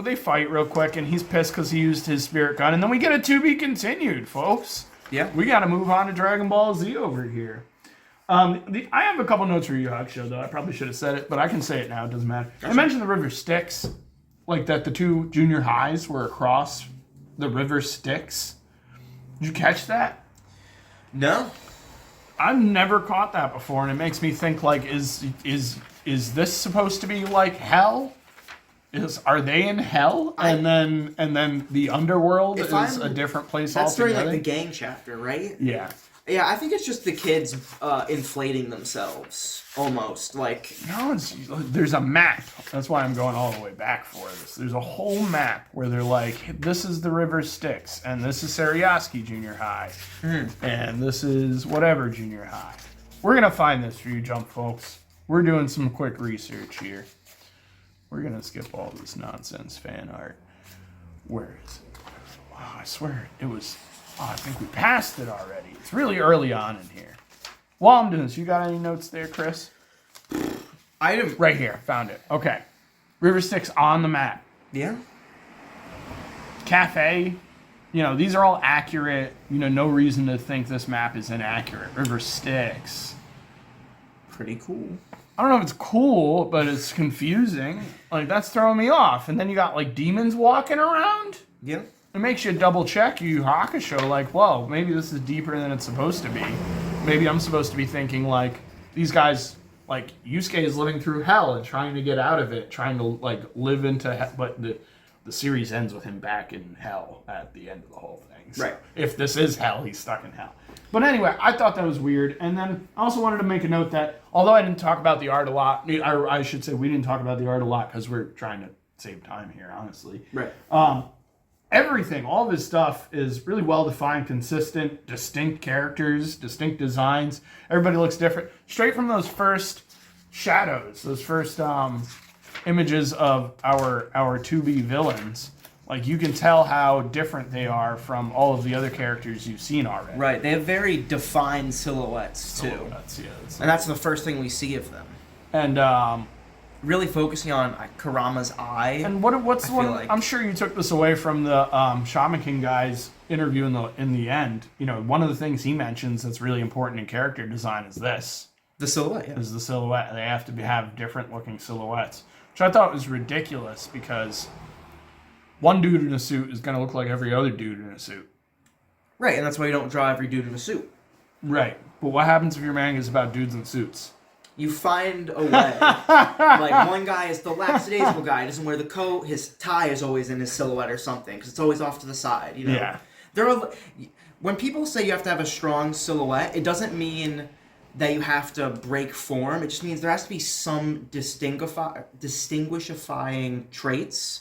they fight real quick, and he's pissed because he used his spirit gun, and then we get a to be continued, folks. Yeah. We got to move on to Dragon Ball Z over here. I have a couple notes for YuYu Hakusho, though. I probably should have said it, but I can say it now. It doesn't matter. Gotcha. I mentioned the river Styx, like that the 2 junior highs were across the river Styx. Did you catch that? No. I've never caught that before, and it makes me think, like, is this supposed to be like hell? Are they in hell? And then the underworld is a different place altogether? That's during like the gang chapter, right? Yeah. Yeah, I think it's just the kids inflating themselves, almost. Like, no, there's a map. That's why I'm going all the way back for this. There's a whole map where they're like, this is the river Styx, and this is Sarioski Junior High, and this is whatever Junior High. We're going to find this for you, Jump folks. We're doing some quick research here. We're going to skip all this nonsense fan art. Where is it? Oh, I swear it was... Oh, I think we passed it already. It's really early on in here. While I'm doing this, you got any notes there, Chris? Item. Right here. Found it. Okay. River Styx on the map. Yeah. Cafe. These are all accurate. No reason to think this map is inaccurate. River Styx. Pretty cool. I don't know if it's cool, but it's confusing. Like, that's throwing me off. And then you got, like, demons walking around? Yeah. It makes you double check YuYu Hakusho, like, whoa, maybe this is deeper than it's supposed to be. Maybe I'm supposed to be thinking, like, these guys, like, Yusuke is living through hell and trying to get out of it, trying to, like, live into hell. But the series ends with him back in hell at the end of the whole thing. So right. If this is hell, he's stuck in hell. But anyway, I thought that was weird. And then I also wanted to make a note that, although I didn't talk about the art a lot, I should say we didn't talk about the art a lot because we're trying to save time here, honestly. Right. Everything, all of his stuff is really well-defined, consistent, distinct characters, distinct designs. Everybody looks different. Straight from those first shadows, those first images of our 2B villains, like you can tell how different they are from all of the other characters you've seen already. Right, they have very defined silhouettes, too. Yeah, and that's the first thing we see of them. And really focusing on Kurama's eye. And what's I one? feel like- I'm sure you took this away from the Shaman King guy's interview in the end. You know, one of the things he mentions that's really important in character design is this. The silhouette, yeah. Is the silhouette. They have to have different looking silhouettes, which I thought was ridiculous because one dude in a suit is going to look like every other dude in a suit. Right, and that's why you don't draw every dude in a suit. Right. But what happens if your manga is about dudes in suits? You find a way. Like, one guy is the lackadaisical guy. He doesn't wear the coat. His tie is always in his silhouette or something, because it's always off to the side, you know? Yeah. When people say you have to have a strong silhouette, it doesn't mean that you have to break form. It just means there has to be some distinguishifying traits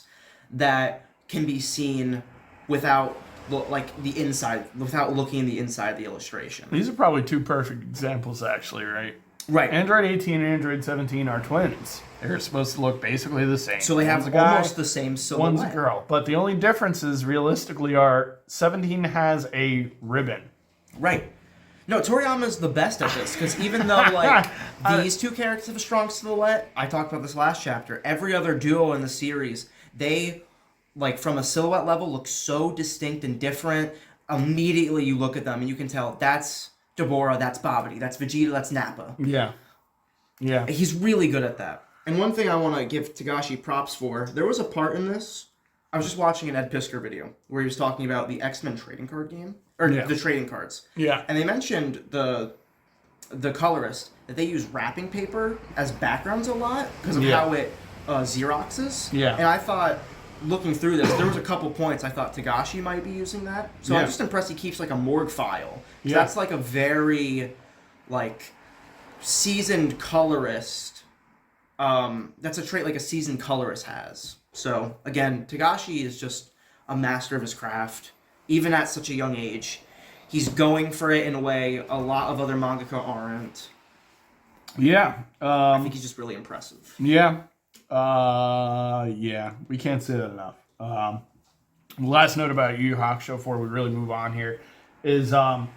that can be seen without the inside, without looking in the inside of the illustration. These are probably two perfect examples, actually, right? Right. Android 18 and Android 17 are twins. They're supposed to look basically the same. So they have One's a guy, almost the same silhouette. one's a girl. But the only differences, realistically, are 17 has a ribbon. Right. No, Toriyama's the best at this, because even though, these two characters have a strong silhouette, I talked about this last chapter, every other duo in the series, they, from a silhouette level, look so distinct and different. Immediately you look at them and you can tell that's Deborah, that's Babidi, that's Vegeta, that's Nappa. Yeah. Yeah. He's really good at that. And one thing I want to give Tagashi props for, there was a part in this, I was just watching an Ed Piskor video, where he was talking about the X-Men trading card game, or the trading cards. Yeah. And they mentioned the colorist, that they use wrapping paper as backgrounds a lot, because of how it Xeroxes. Yeah. And I thought, looking through this, there was a couple points I thought Tagashi might be using that. So I'm just impressed he keeps a morgue file. Yeah. That's a very seasoned colorist. That's a trait a seasoned colorist has. So again, Tagashi is just a master of his craft, even at such a young age. He's going for it in a way a lot of other mangaka aren't. Yeah. I think he's just really impressive. Yeah. Yeah. We can't say that enough. Last note about Yu Yu Hakusho before we really move on here is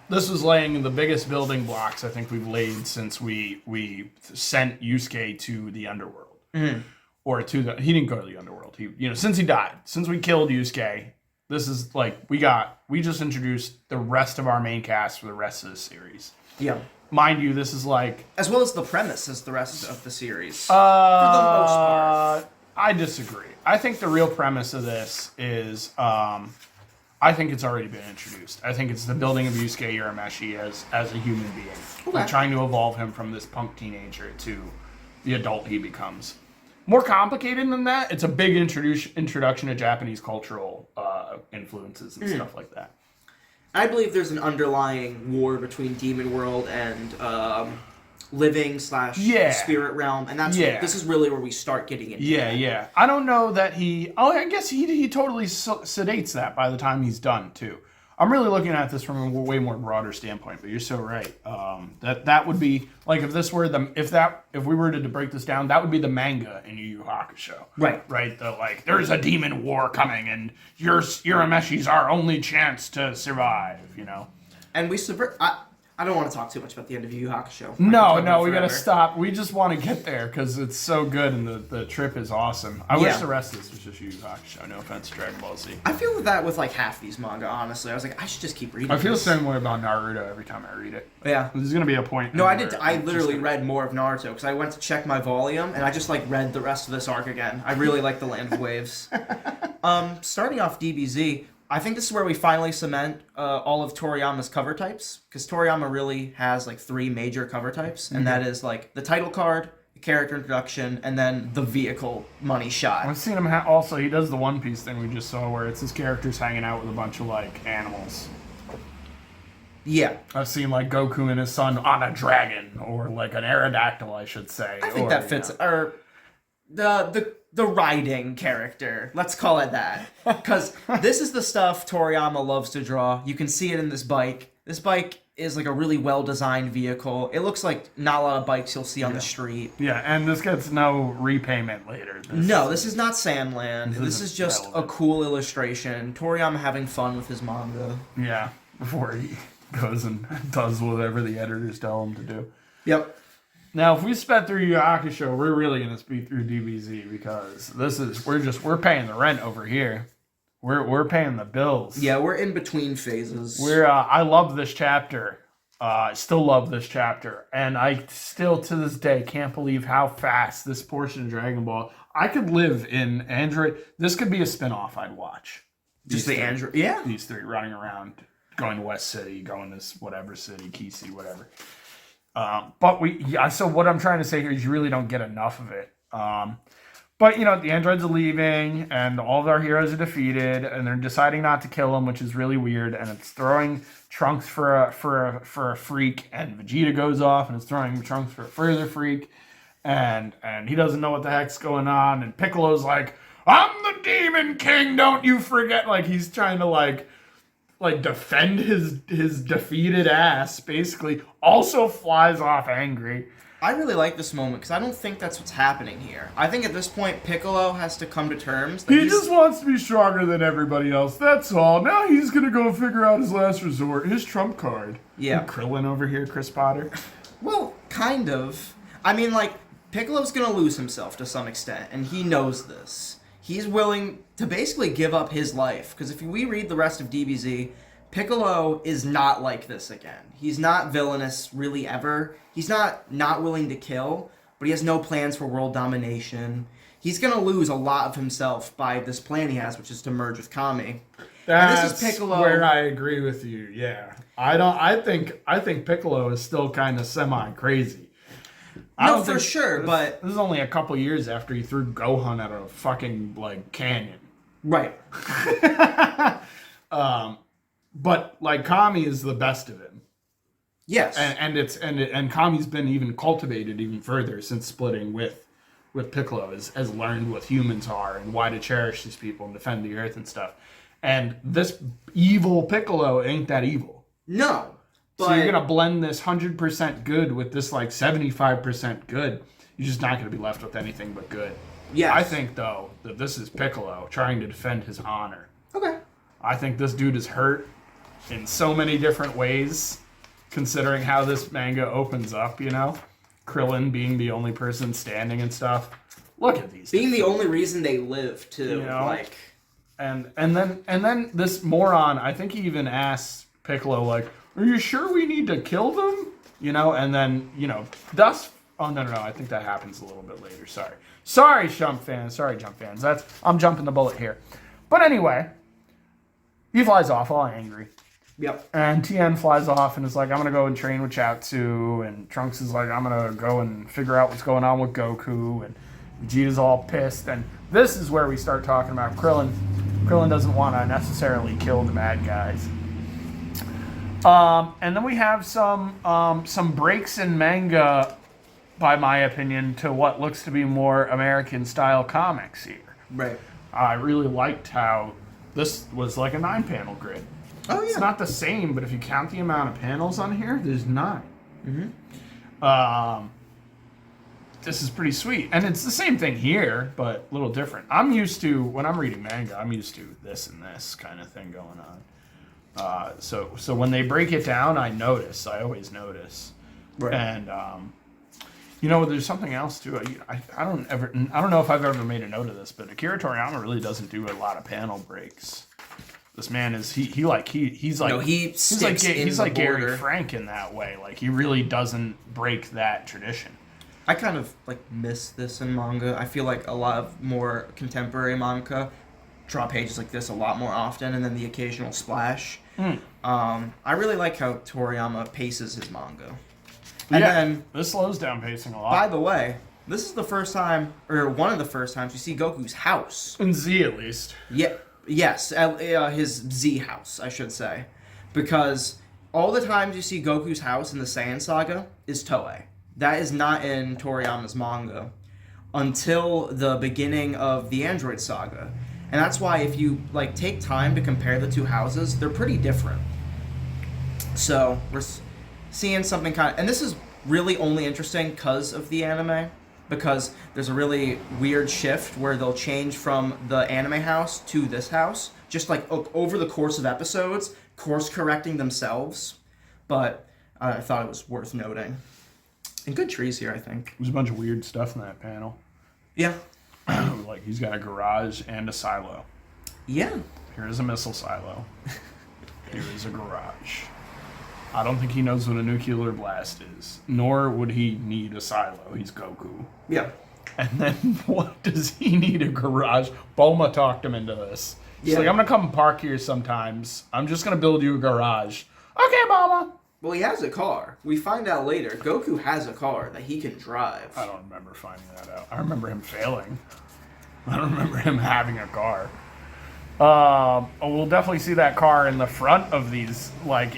this was laying the biggest building blocks I think we've laid since we sent Yusuke to the underworld. Mm-hmm. Or he didn't go to the underworld. Since he died, since we killed Yusuke, this is we just introduced the rest of our main cast for the rest of the series. Yeah. Mind you, this is as well as the premise as the rest of the series. For the most part. I disagree. I think the real premise of this is I think it's already been introduced. I think it's the building of Yusuke Urameshi as a human being. Okay. Trying to evolve him from this punk teenager to the adult he becomes. More complicated than that, it's a big introduction to Japanese cultural influences and stuff like that. I believe there's an underlying war between Demon World and living / spirit realm, and this is really where we start getting into that. Yeah. I don't know that I guess he totally sedates that by the time he's done, too. I'm really looking at this from a way more broader standpoint, but you're so right. That would be if we were to break this down, that would be the manga in Yu Yu Hakusho. Right. Right. There's a demon war coming, and Urameshi's our only chance to survive. And we subvert. I don't want to talk too much about the end of Yu Yu Hakusho. No, we gotta stop. We just want to get there because it's so good and the trip is awesome. I wish the rest of this was just Yu Yu Hakusho. No offense to Dragon Ball Z. I feel that with half these manga, honestly. I was I should just keep reading. I feel the same way about Naruto every time I read it. Yeah. There's gonna be a point. No, I did. I literally read more of Naruto because I went to check my volume and I just read the rest of this arc again. I really like the Land of Waves. Starting off DBZ. I think this is where we finally cement all of Toriyama's cover types, because Toriyama really has 3 major cover types, and that is the title card, the character introduction, and then the vehicle money shot. I've seen him also. He does the One Piece thing we just saw, where it's his characters hanging out with a bunch of animals. Yeah, I've seen Goku and his son on a dragon, or an Aerodactyl, I should say. I think that fits. Or the riding character. Let's call it that. Because this is the stuff Toriyama loves to draw. You can see it in this bike. This bike is a really well-designed vehicle. It looks like not a lot of bikes you'll see on the street. Yeah, and this gets no repayment later. This is not Sandland. This is just a cool illustration. Toriyama having fun with his manga. Yeah, before he goes and does whatever the editors tell him to do. Yep. Now, if we sped through Yu Yu Hakusho, we're really gonna speed through DBZ because we're paying the rent over here. We're paying the bills. Yeah, we're in between phases. I love this chapter. I still love this chapter, and I still to this day can't believe how fast this portion of Dragon Ball. I could live in Android. This could be a spinoff I'd watch. Just the Android, yeah. These three running around, going to West City, going to whatever city, Kisi, whatever. So what I'm trying to say here is you really don't get enough of it. But, the androids are leaving, and all of our heroes are defeated, and they're deciding not to kill them, which is really weird, and it's throwing Trunks for a freak, and Vegeta goes off, and it's throwing Trunks for a further freak, and he doesn't know what the heck's going on, and Piccolo's like, I'm the Demon King, don't you forget, like, he's trying to, like defend his defeated ass, basically, also flies off angry. I really like this moment because I don't think that's what's happening here. I think at this point, Piccolo has to come to terms. He just wants to be stronger than everybody else. That's all. Now he's gonna go figure out his last resort, his trump card. Yeah. And Krillin over here, Chris Potter. Well, kind of. I mean, like, Piccolo's gonna lose himself to some extent, and he knows this. He's willing to basically give up his life because if we read the rest of DBZ, Piccolo is not like this again. He's not villainous really ever. He's not willing to kill, but he has no plans for world domination. He's gonna lose a lot of himself by this plan he has, which is to merge with Kami. That's and this is Piccolo. Where I agree with you. Yeah, I think Piccolo is still kind of semi crazy. No, for sure, but this is only a couple years after he threw Gohan at a fucking canyon. Right. But Kami is the best of him. Yes. And Kami's been even cultivated even further since splitting with Piccolo, has learned what humans are and why to cherish these people and defend the earth and stuff. And this evil Piccolo ain't that evil. No. So you're gonna blend this 100% good with this 75% good. You're just not gonna be left with anything but good. Yes. I think though that this is Piccolo trying to defend his honor. Okay. I think this dude is hurt in so many different ways, considering how this manga opens up, Krillin being the only person standing and stuff. Look at these. Being the only reason they live, too. And then this moron, I think he even asks Piccolo, are you sure we need to kill them? And then, Dust. Oh, no, I think that happens a little bit later. Sorry, Jump fans. I'm jumping the bullet here. But anyway, he flies off all angry. Yep. And Tien flies off and is like, I'm going to go and train with Chaozu. And Trunks is like, I'm going to go and figure out what's going on with Goku. And Vegeta's all pissed. And this is where we start talking about Krillin. Krillin doesn't want to necessarily kill the bad guys. And then we have some breaks in manga, by my opinion, to what looks to be more American-style comics here. Right. I really liked how this was like a 9-panel grid. Oh, yeah. It's not the same, but if you count the amount of panels on here, there's 9. Mm-hmm. This is pretty sweet. And it's the same thing here, but a little different. I'm used to, when I'm reading manga, I'm used to this and this kind of thing going on. So when they break it down, I always notice. Right. And, there's something else too. I don't know if I've ever made a note of this, but Akira Toriyama really doesn't do a lot of panel breaks. This man is he's like Gary Frank in that way. Like he really doesn't break that tradition. I kind of miss this in manga. I feel like a lot of more contemporary manga draw pages like this a lot more often, and then the occasional splash. I really like how Toriyama paces his manga. And then this slows down pacing a lot. By the way, this is the first time, or one of the first times, you see Goku's house. In Z, at least. Yeah. Yes, his Z house, I should say. Because all the times you see Goku's house in the Saiyan Saga is Toei. That is not in Toriyama's manga until the beginning of the Android Saga. And that's why if you take time to compare the two houses, they're pretty different. So we're seeing something and this is really only interesting because of the anime. Because there's a really weird shift where they'll change from the anime house to this house, just over the course of episodes, course correcting themselves. But I thought it was worth noting. And good trees here, I think. There's a bunch of weird stuff in that panel. Yeah. Like, he's got a garage and a silo. Yeah. Here is a missile silo. Here is a garage. I don't think he knows what a nuclear blast is, nor would he need a silo. He's Goku. Yeah. And then what does he need a garage? Bulma talked him into this. She's like, I'm going to come park here sometimes. I'm just going to build you a garage. Okay, Bulma. Well, he has a car. We find out later, Goku has a car that he can drive. I don't remember finding that out. I remember him failing. I don't remember him having a car. We'll definitely see that car in the front of these, on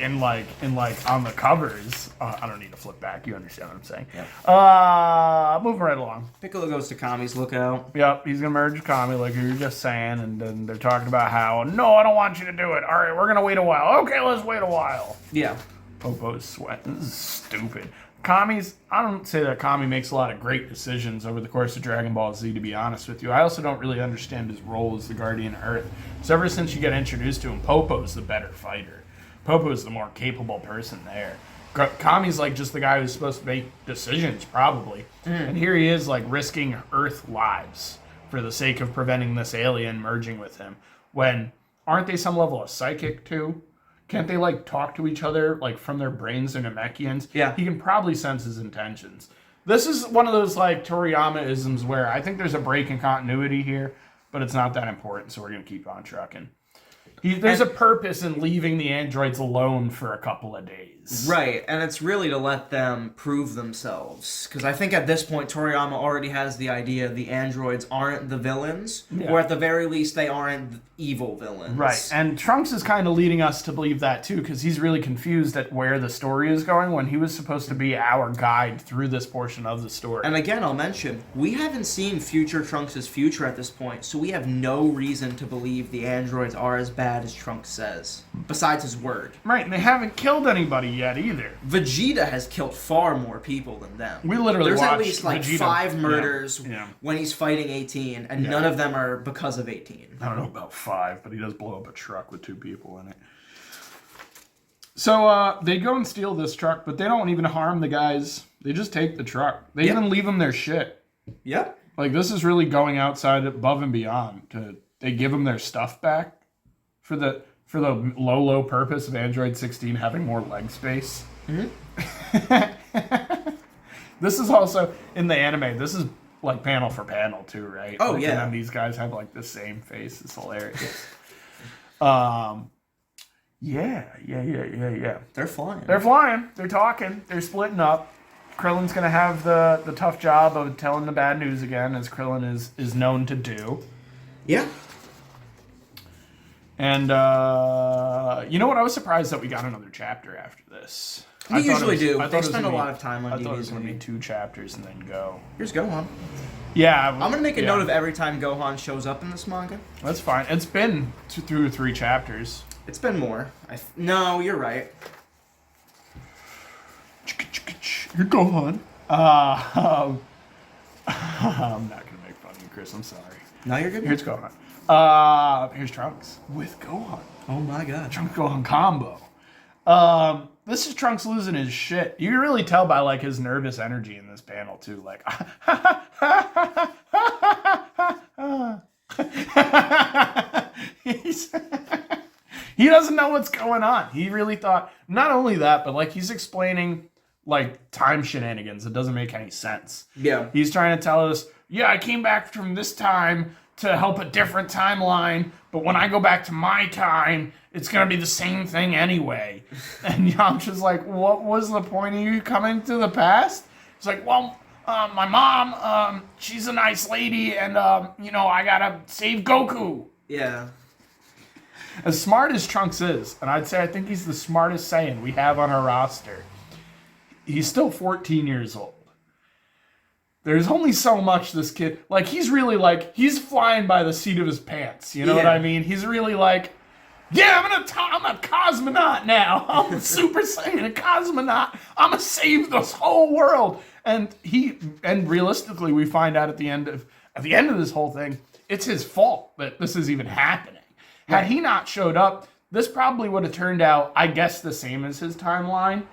the covers. I don't need to flip back. You understand what I'm saying? Yeah. Moving right along. Piccolo goes to Kami's lookout. Yep, he's gonna merge Kami, like you were just saying, and then they're talking about how, no, I don't want you to do it. All right, we're gonna wait a while. Okay, let's wait a while. Yeah. Popo's sweating. This is stupid. I don't say that Kami makes a lot of great decisions over the course of Dragon Ball Z, to be honest with you. I also don't really understand his role as the Guardian of Earth. So ever since you get introduced to him, Popo's the better fighter. Popo's the more capable person there. Kami's like just the guy who's supposed to make decisions, probably. And here he is, like, risking Earth lives for the sake of preventing this alien merging with him. When, aren't they some level of psychic, too? Can't they, like, talk to each other, like, from their brains and Namekians? Yeah. He can probably sense his intentions. This is one of those, like, Toriyama-isms where I think there's a break in continuity here, but it's not that important, so we're going to keep on trucking. There's a purpose in leaving the androids alone for a couple of days. Right, and it's really to let them prove themselves. Because I think at this point, Toriyama already has the idea the androids aren't the villains, or at the very least, they aren't evil villains. Right, and Trunks is kind of leading us to believe that too, because he's really confused at where the story is going when he was supposed to be our guide through this portion of the story. And again, I'll mention, we haven't seen future Trunks' future at this point, so we have no reason to believe the androids are as bad as Trunks says, besides his word. Right, and they haven't killed anybody yet either. Vegeta has killed far more people than them. We literally There's watched at least like Vegeta. 5 murders Yeah. when he's fighting 18, and none of them are because of 18. I don't know about 5, but he does blow up a truck with 2 people in it. So they go and steal this truck, but they don't even harm the guys. They just take the truck. They even leave them their shit. Yep. Like, this is really going outside, above and beyond. They give them their stuff back for the low purpose of Android 16 having more leg space. This is also in the anime. This is like panel for panel too, right? Oh, like, yeah. And then these guys have like the same face. It's hilarious. Yeah. They're flying. They're flying. They're talking. They're splitting up. Krillin's gonna have the tough job of telling the bad news again, as Krillin is known to do. Yeah. And you know what? I was surprised that we got another chapter after this. We usually do. I They thought it was spend a gonna lot be- of time on I thought it was DBZ. going to be 2 chapters and then go. Here's Gohan. Yeah. I'm going to make a note of every time Gohan shows up in this manga. That's fine. It's been 2 or 3 chapters. It's been more. No, you're right. You're Gohan. I'm not going to make fun of you, Chris. I'm sorry. No, you're good. Here's Gohan. Here's Trunks with Gohan. Oh my god. Trunks Gohan combo. This is Trunks losing his shit. You can really tell by like his nervous energy in this panel too. Like, he doesn't know what's going on. He really thought, not only that, but like he's explaining like time shenanigans. It doesn't make any sense. Yeah. He's trying to tell us, yeah, I came back from this time to help a different timeline, but when I go back to my time, it's going to be the same thing anyway. And Yamcha's like, what was the point of you coming to the past? He's like, well, my mom, she's a nice lady, and, I got to save Goku. Yeah. As smart as Trunks is, and I think he's the smartest Saiyan we have on our roster, he's still 14 years old. There's only so much this kid, like, he's really like, he's flying by the seat of his pants. You know what I mean? He's really like, yeah, I'm a cosmonaut now. I'm a Super Saiyan, a cosmonaut. I'm gonna save this whole world. And realistically, we find out at the end of this whole thing, it's his fault that this is even happening. Had he not showed up, this probably would have turned out, I guess, the same as his timeline.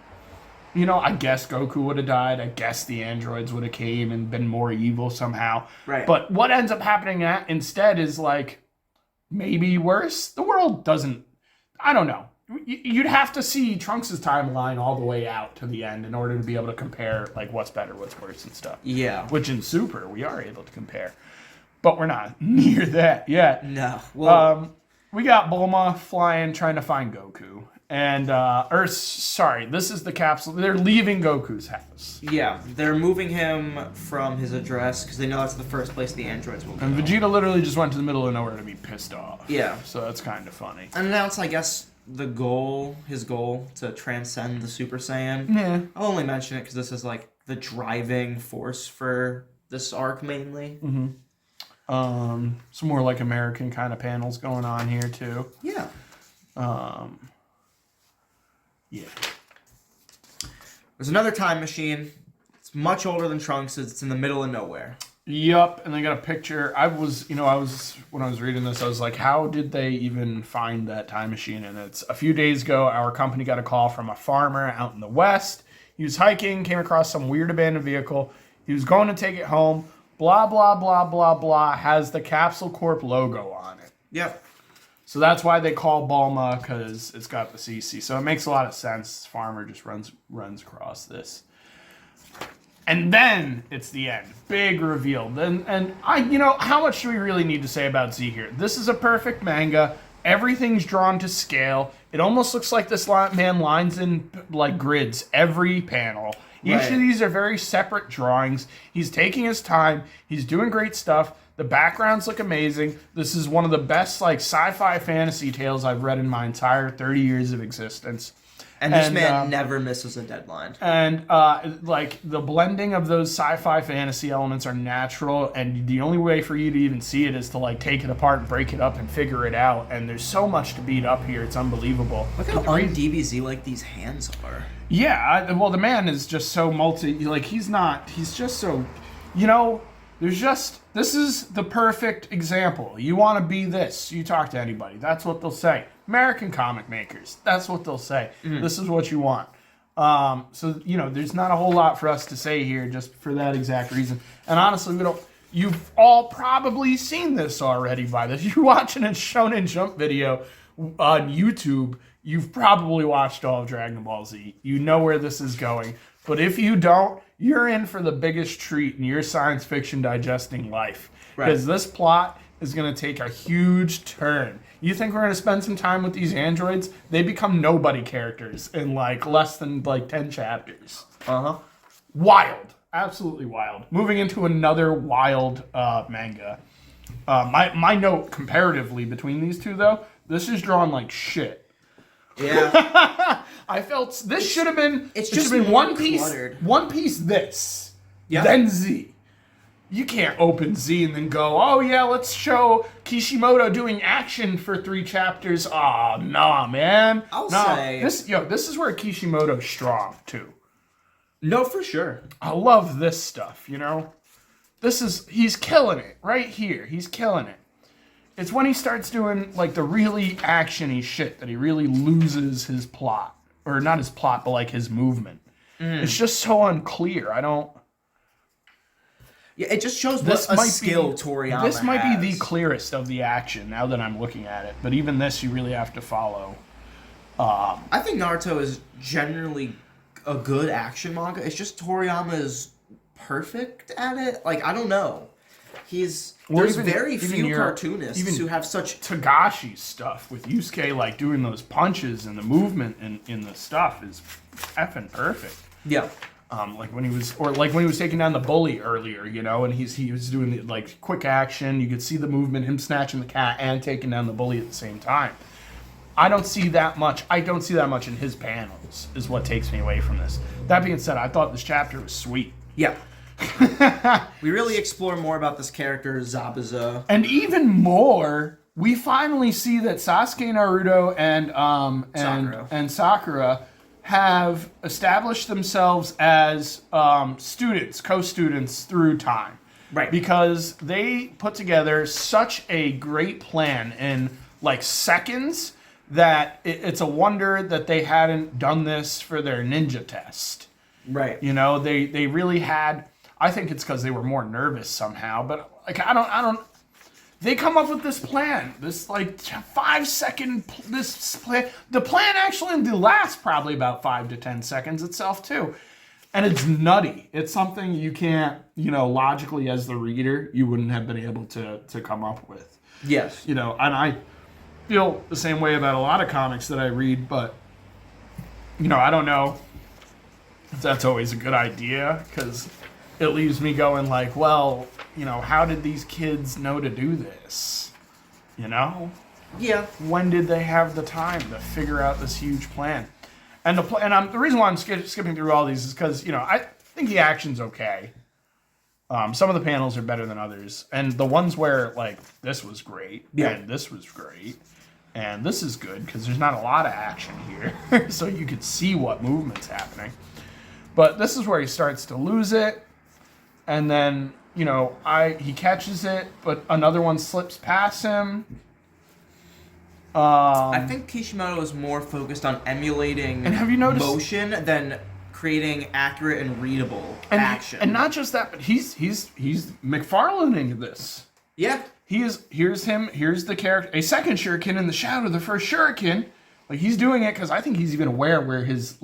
I guess Goku would have died. I guess the androids would have came and been more evil somehow. Right. But what ends up happening instead is like maybe worse. The world doesn't. I don't know. You'd have to see Trunks' timeline all the way out to the end in order to be able to compare like what's better, what's worse, and stuff. Yeah. Which in Super we are able to compare, but we're not near that yet. No. Well, we got Bulma flying, trying to find Goku. And, this is the capsule. They're leaving Goku's house. yeah, they're moving him from his address because they know that's the first place the androids will go. And Vegeta literally just went to the middle of nowhere to be pissed off. Yeah. So that's kind of funny. And announce, I guess, his goal to transcend the Super Saiyan. Yeah. I'll only mention it because this is like the driving force for this arc mainly. Mm-hmm. Some more like American kind of panels going on here too. Yeah. Yeah. There's another time machine. It's much older than Trunks. It's in the middle of nowhere. Yup, and they got a picture. when I was reading this, I was like, how did they even find that time machine? And it's a few days ago, our company got a call from a farmer out in the West. He was hiking, came across some weird abandoned vehicle. He was going to take it home. Blah, blah, blah, blah, blah. Has the Capsule Corp logo on it. Yep. So that's why they call Bulma, because it's got the CC. So it makes a lot of sense. Farmer just runs across this. And then it's the end. Big reveal. And how much do we really need to say about Z here? This is a perfect manga. Everything's drawn to scale. It almost looks like this man lines in like grids every panel. Each of these are very separate drawings. He's taking his time. He's doing great stuff. The backgrounds look amazing. This is one of the best like sci-fi fantasy tales I've read in my entire 30 years of existence. And this man never misses a deadline. And like the blending of those sci-fi fantasy elements are natural, and the only way for you to even see it is to like take it apart and break it up and figure it out. And there's so much to beat up here; it's unbelievable. Look how un-DBZ like these hands are. Yeah, the man is just so he's just so, this is the perfect example. You want to be this, you talk to anybody, that's what they'll say. American comic makers, that's what they'll say. Mm-hmm. This is what you want. There's not a whole lot for us to say here just for that exact reason. And honestly, you've all probably seen this already by this. You're watching a Shonen Jump video on YouTube, you've probably watched all of Dragon Ball Z. You know where this is going. But if you don't, you're in for the biggest treat in your science fiction digesting life. Because this plot is going to take a huge turn. You think we're going to spend some time with these androids? They become nobody characters in like less than like 10 chapters. Uh-huh. Wild. Absolutely wild. Moving into another wild manga. My note comparatively between these two, though, this is drawn like shit. Yeah. I felt this should have been. It's just been One Piece. cluttered. One Piece. This. Yeah. Then Z. You can't open Z and then go, oh yeah, let's show Kishimoto doing action for 3 chapters. Oh nah, man. I'll say this is where Kishimoto's strong too. No, for sure. I love this stuff. He's killing it right here. He's killing it. It's when he starts doing like the really actiony shit that he really loses his plot. Or not his plot, but like his movement. It's just so unclear. Yeah, it just shows what a skill Toriyama has. This might be the clearest of the action now that I'm looking at it. But even this, you really have to follow. I think Naruto is generally a good action manga. It's just Toriyama is perfect at it. Like, I don't know. There's very few cartoonists who have such Tagashi's stuff with Yusuke like doing those punches and the movement in the stuff is effing perfect. Yeah. Like when he was taking down the bully earlier, and he was doing the like quick action. You could see the movement, him snatching the cat and taking down the bully at the same time. I don't see that much in his panels. Is what takes me away from this. That being said, I thought this chapter was sweet. Yeah. We really explore more about this character, Zabuza. And even more, we finally see that Sasuke, Naruto, and Sakura have established themselves as co-students through time. Right. Because they put together such a great plan in like seconds that it's a wonder that they hadn't done this for their ninja test. Right. You know, they really had. I think it's because they were more nervous somehow. But like I don't. They come up with this plan, this like 5-second this plan. The plan actually lasts probably about 5 to 10 seconds itself too, and it's nutty. It's something you can't, logically as the reader, you wouldn't have been able to come up with. Yes. And I feel the same way about a lot of comics that I read, but I don't know if that's always a good idea because it leaves me going like, well, how did these kids know to do this? Yeah. When did they have the time to figure out this huge plan? And the reason why I'm skipping through all these is because I think the action's okay. Some of the panels are better than others, and the ones where like this was great, and this was great, and this is good because there's not a lot of action here, so you could see what movement's happening. But this is where he starts to lose it, and then he catches it, but another one slips past him. I think Kishimoto is more focused on emulating and have you noticed, motion than creating accurate and readable action. And not just that, but he's McFarlaning this. Yeah. Here's the character, a second shuriken in the shadow of the first shuriken. Like he's doing it because I think he's even aware where his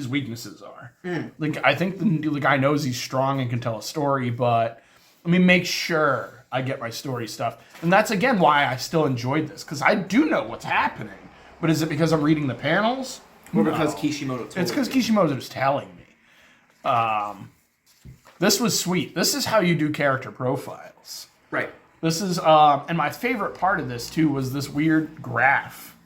weaknesses are. Like I think the guy knows he's strong and can tell a story, but let me make sure I get my story stuff. And that's again why I still enjoyed this, because I do know what's happening. But is it because I'm reading the panels? Or because Kishimoto told It's because Kishimoto's telling me. This was sweet. This is how you do character profiles. Right. This is and my favorite part of this too was this weird graph.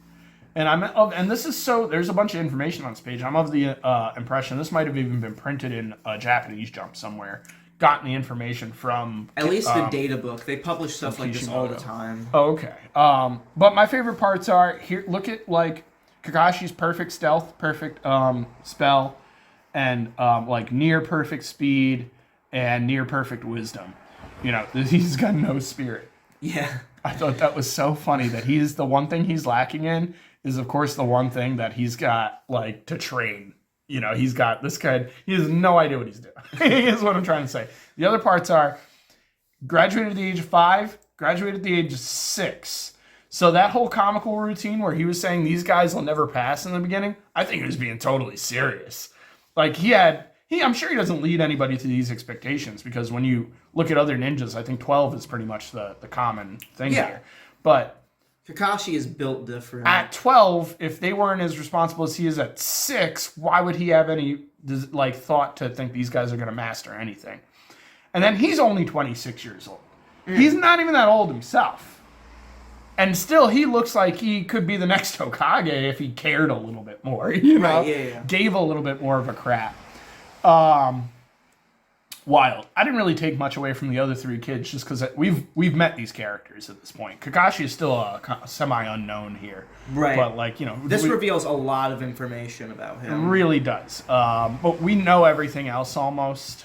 And this is there's a bunch of information on this page. I'm of the impression this might have even been printed in a Japanese Jump somewhere. Gotten the information from at least the data book. They publish stuff like this all the time. Oh, okay. But my favorite parts are here. Look at like Kakashi's perfect stealth, perfect spell, and like near perfect speed and near perfect wisdom. He's got no spirit. Yeah. I thought that was so funny that he's the one thing he's lacking in is of course the one thing that he's got like to train. He's got this guy, he has no idea what he's doing. Is what I'm trying to say. The other parts are graduated at the age of 5, graduated at the age of 6. So that whole comical routine where he was saying these guys will never pass in the beginning, I think he was being totally serious. Like I'm sure he doesn't lead anybody to these expectations because when you look at other ninjas, I think 12 is pretty much the common thing here. But Kakashi is built different. At 12, if they weren't as responsible as he is at 6, why would he have any thought to think these guys are going to master anything? And then he's only 26 years old. He's not even that old himself. And still, he looks like he could be the next Hokage if he cared a little bit more. Right, yeah. Gave a little bit more of a crap. Wild. I didn't really take much away from the other 3 kids just because we've met these characters at this point. Kakashi is still a semi-unknown here. Right. But this reveals a lot of information about him. It really does. But we know everything else almost.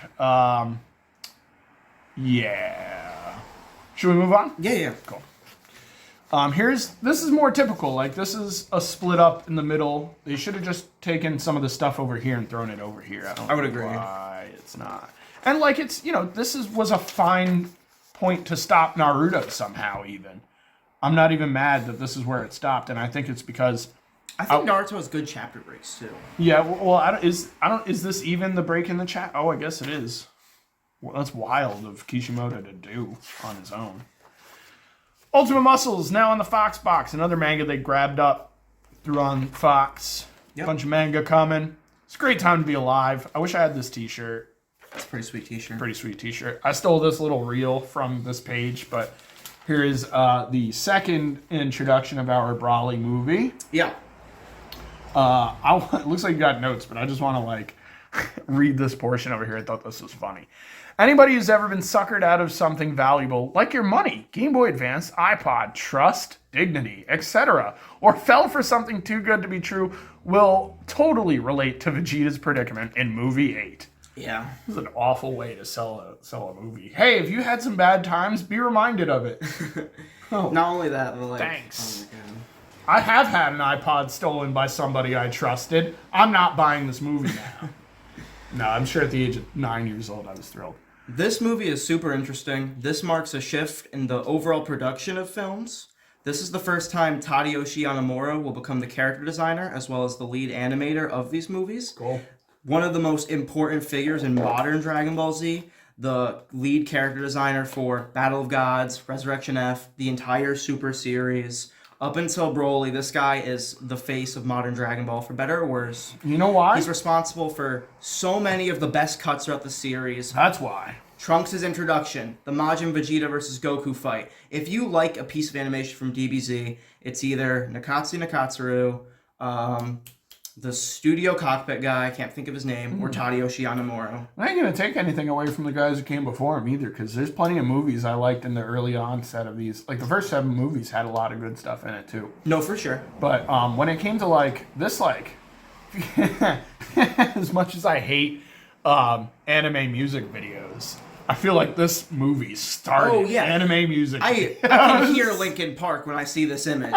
Yeah. Should we move on? Yeah. Cool. This is more typical. Like this is a split up in the middle. They should have just taken some of the stuff over here and thrown it over here. I would agree. Why it's not. And like it's this was a fine point to stop Naruto somehow even. I'm not even mad that this is where it stopped, and I think it's because I think Naruto has good chapter breaks too. Yeah, well, is this even the break in the chat? Oh, I guess it is. Well, that's wild of Kishimoto to do on his own. Ultimate Muscles now on the Fox box. Another manga they grabbed up, threw on Fox. Yep. Bunch of manga coming. It's a great time to be alive. I wish I had this T-shirt. It's a pretty sweet T-shirt. Pretty sweet T-shirt. I stole this little reel from this page, but here is the second introduction of our Brawly movie. Yeah. It looks like you got notes, but I just want to read this portion over here. I thought this was funny. Anybody who's ever been suckered out of something valuable, like your money, Game Boy Advance, iPod, trust, dignity, etc., or fell for something too good to be true, will totally relate to Vegeta's predicament in movie 8. Yeah. This is an awful way to sell a movie. Hey, if you had some bad times, be reminded of it. Oh. Not only that, but like... Thanks. Oh my God. I have had an iPod stolen by somebody I trusted. I'm not buying this movie now. No, I'm sure at the age of 9 years old, I was thrilled. This movie is super interesting. This marks a shift in the overall production of films. This is the first time Tadayoshi Yamamura will become the character designer as well as the lead animator of these movies. Cool. One of the most important figures in modern Dragon Ball Z, the lead character designer for Battle of Gods, Resurrection F, the entire Super series. Up until Broly, this guy is the face of modern Dragon Ball, for better or worse. You know why? He's responsible for so many of the best cuts throughout the series. That's why. Trunks' introduction, the Majin Vegeta versus Goku fight. If you like a piece of animation from DBZ, it's either Nakatsu Nakatsuru, the studio cockpit guy, I can't think of his name, or Tadayoshi Yamamura. I ain't going to take anything away from the guys who came before him either, because there's plenty of movies I liked in the early onset of these. Like, the first 7 movies had a lot of good stuff in it, too. No, for sure. But when it came to, like, this, like, as much as I hate anime music videos, I feel like this movie started anime music I can hear Linkin Park when I see this image.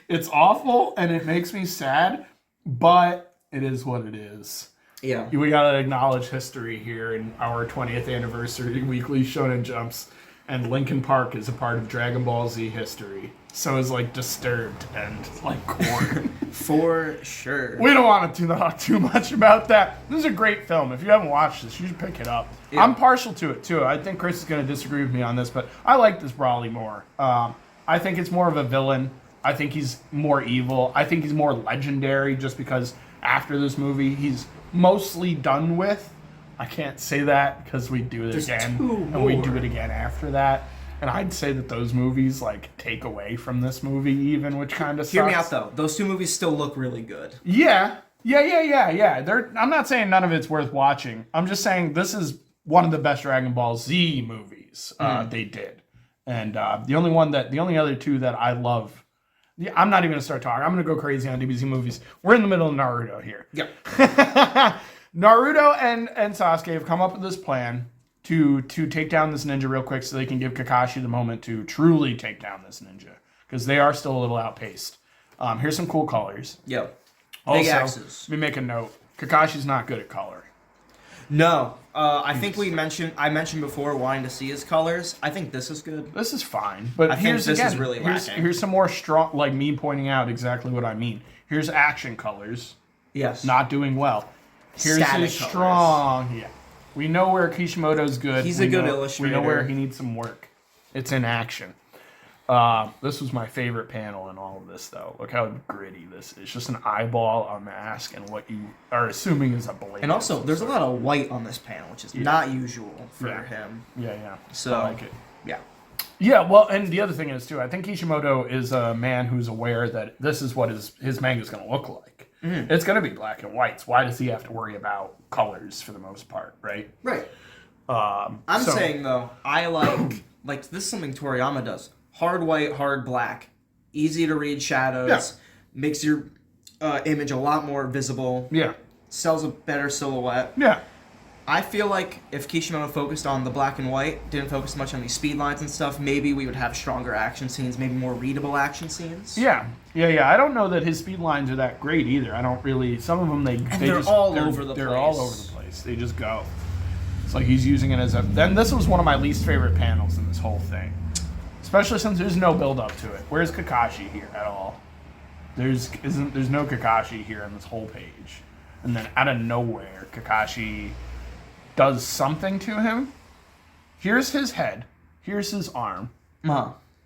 It's awful, and it makes me sad, but it is what it is. Yeah. We gotta acknowledge history here in our 20th anniversary weekly Shonen Jumps, and Linkin Park is a part of Dragon Ball Z history. So is, like, Disturbed and, like, Korn. For sure. We don't want to talk too much about that. This is a great film. If you haven't watched this, you should pick it up. Yeah. I'm partial to it, too. I think Chris is going to disagree with me on this, but I like this Broly more. I think it's more of a villain. I think he's more evil. I think he's more legendary just because after this movie, he's mostly done with. I can't say that because we do it again. And we do it again after that. And I'd say that those movies, like, take away from this movie even, which kind of sucks. Hear me out, though. Those 2 movies still look really good. Yeah. I'm not saying none of it's worth watching. I'm just saying this is one of the best Dragon Ball Z movies they did. And the only other 2 that I love, I'm not even going to start talking. I'm going to go crazy on DBZ movies. We're in the middle of Naruto here. Yep. Naruto and Sasuke have come up with this plan to take down this ninja real quick so they can give Kakashi the moment to truly take down this ninja. Because they are still a little outpaced. Here's some cool colors. Yep. Also, big axes. Let me make a note. Kakashi's not good at color. No. I think I mentioned before wanting to see his colors. I think this is good. This is fine. But this is really lacking. Here's some more strong, like me pointing out exactly what I mean. Here's action colors. Yes. Not doing well. Here's Static his colors. strong. Yeah. We know where Kishimoto's good. He's a good illustrator. We know where he needs some work. It's in action. This was my favorite panel in all of this, though. Look how gritty this is. Just an eyeball, a mask, and what you are assuming is a blade. And also, there's a lot of white on this panel, which is not usual for him. Yeah. So, I like it. Yeah. Yeah, well, and the other thing is, too, I think Kishimoto is a man who's aware that this is what his manga is going to look like. Mm-hmm. It's going to be black and whites. Why does he have to worry about colors for the most part, right? Right. I'm saying, though, I like this is something Toriyama does. Hard white, hard black. Easy to read shadows. Yeah. Makes your image a lot more visible. Yeah. Sells a better silhouette. Yeah. I feel like if Kishimoto focused on the black and white, didn't focus much on these speed lines and stuff, maybe we would have stronger action scenes, maybe more readable action scenes. Yeah. I don't know that his speed lines are that great either. I don't really. Some of them they're all over the place. They're all over the place. They just go. It's like he's using it as a. Then this was one of my least favorite panels in this whole thing, especially since there's no build up to it. Where's Kakashi here at all? There's no Kakashi here on this whole page, and then out of nowhere, Kakashi does something to him. Here's his head. Here's his arm.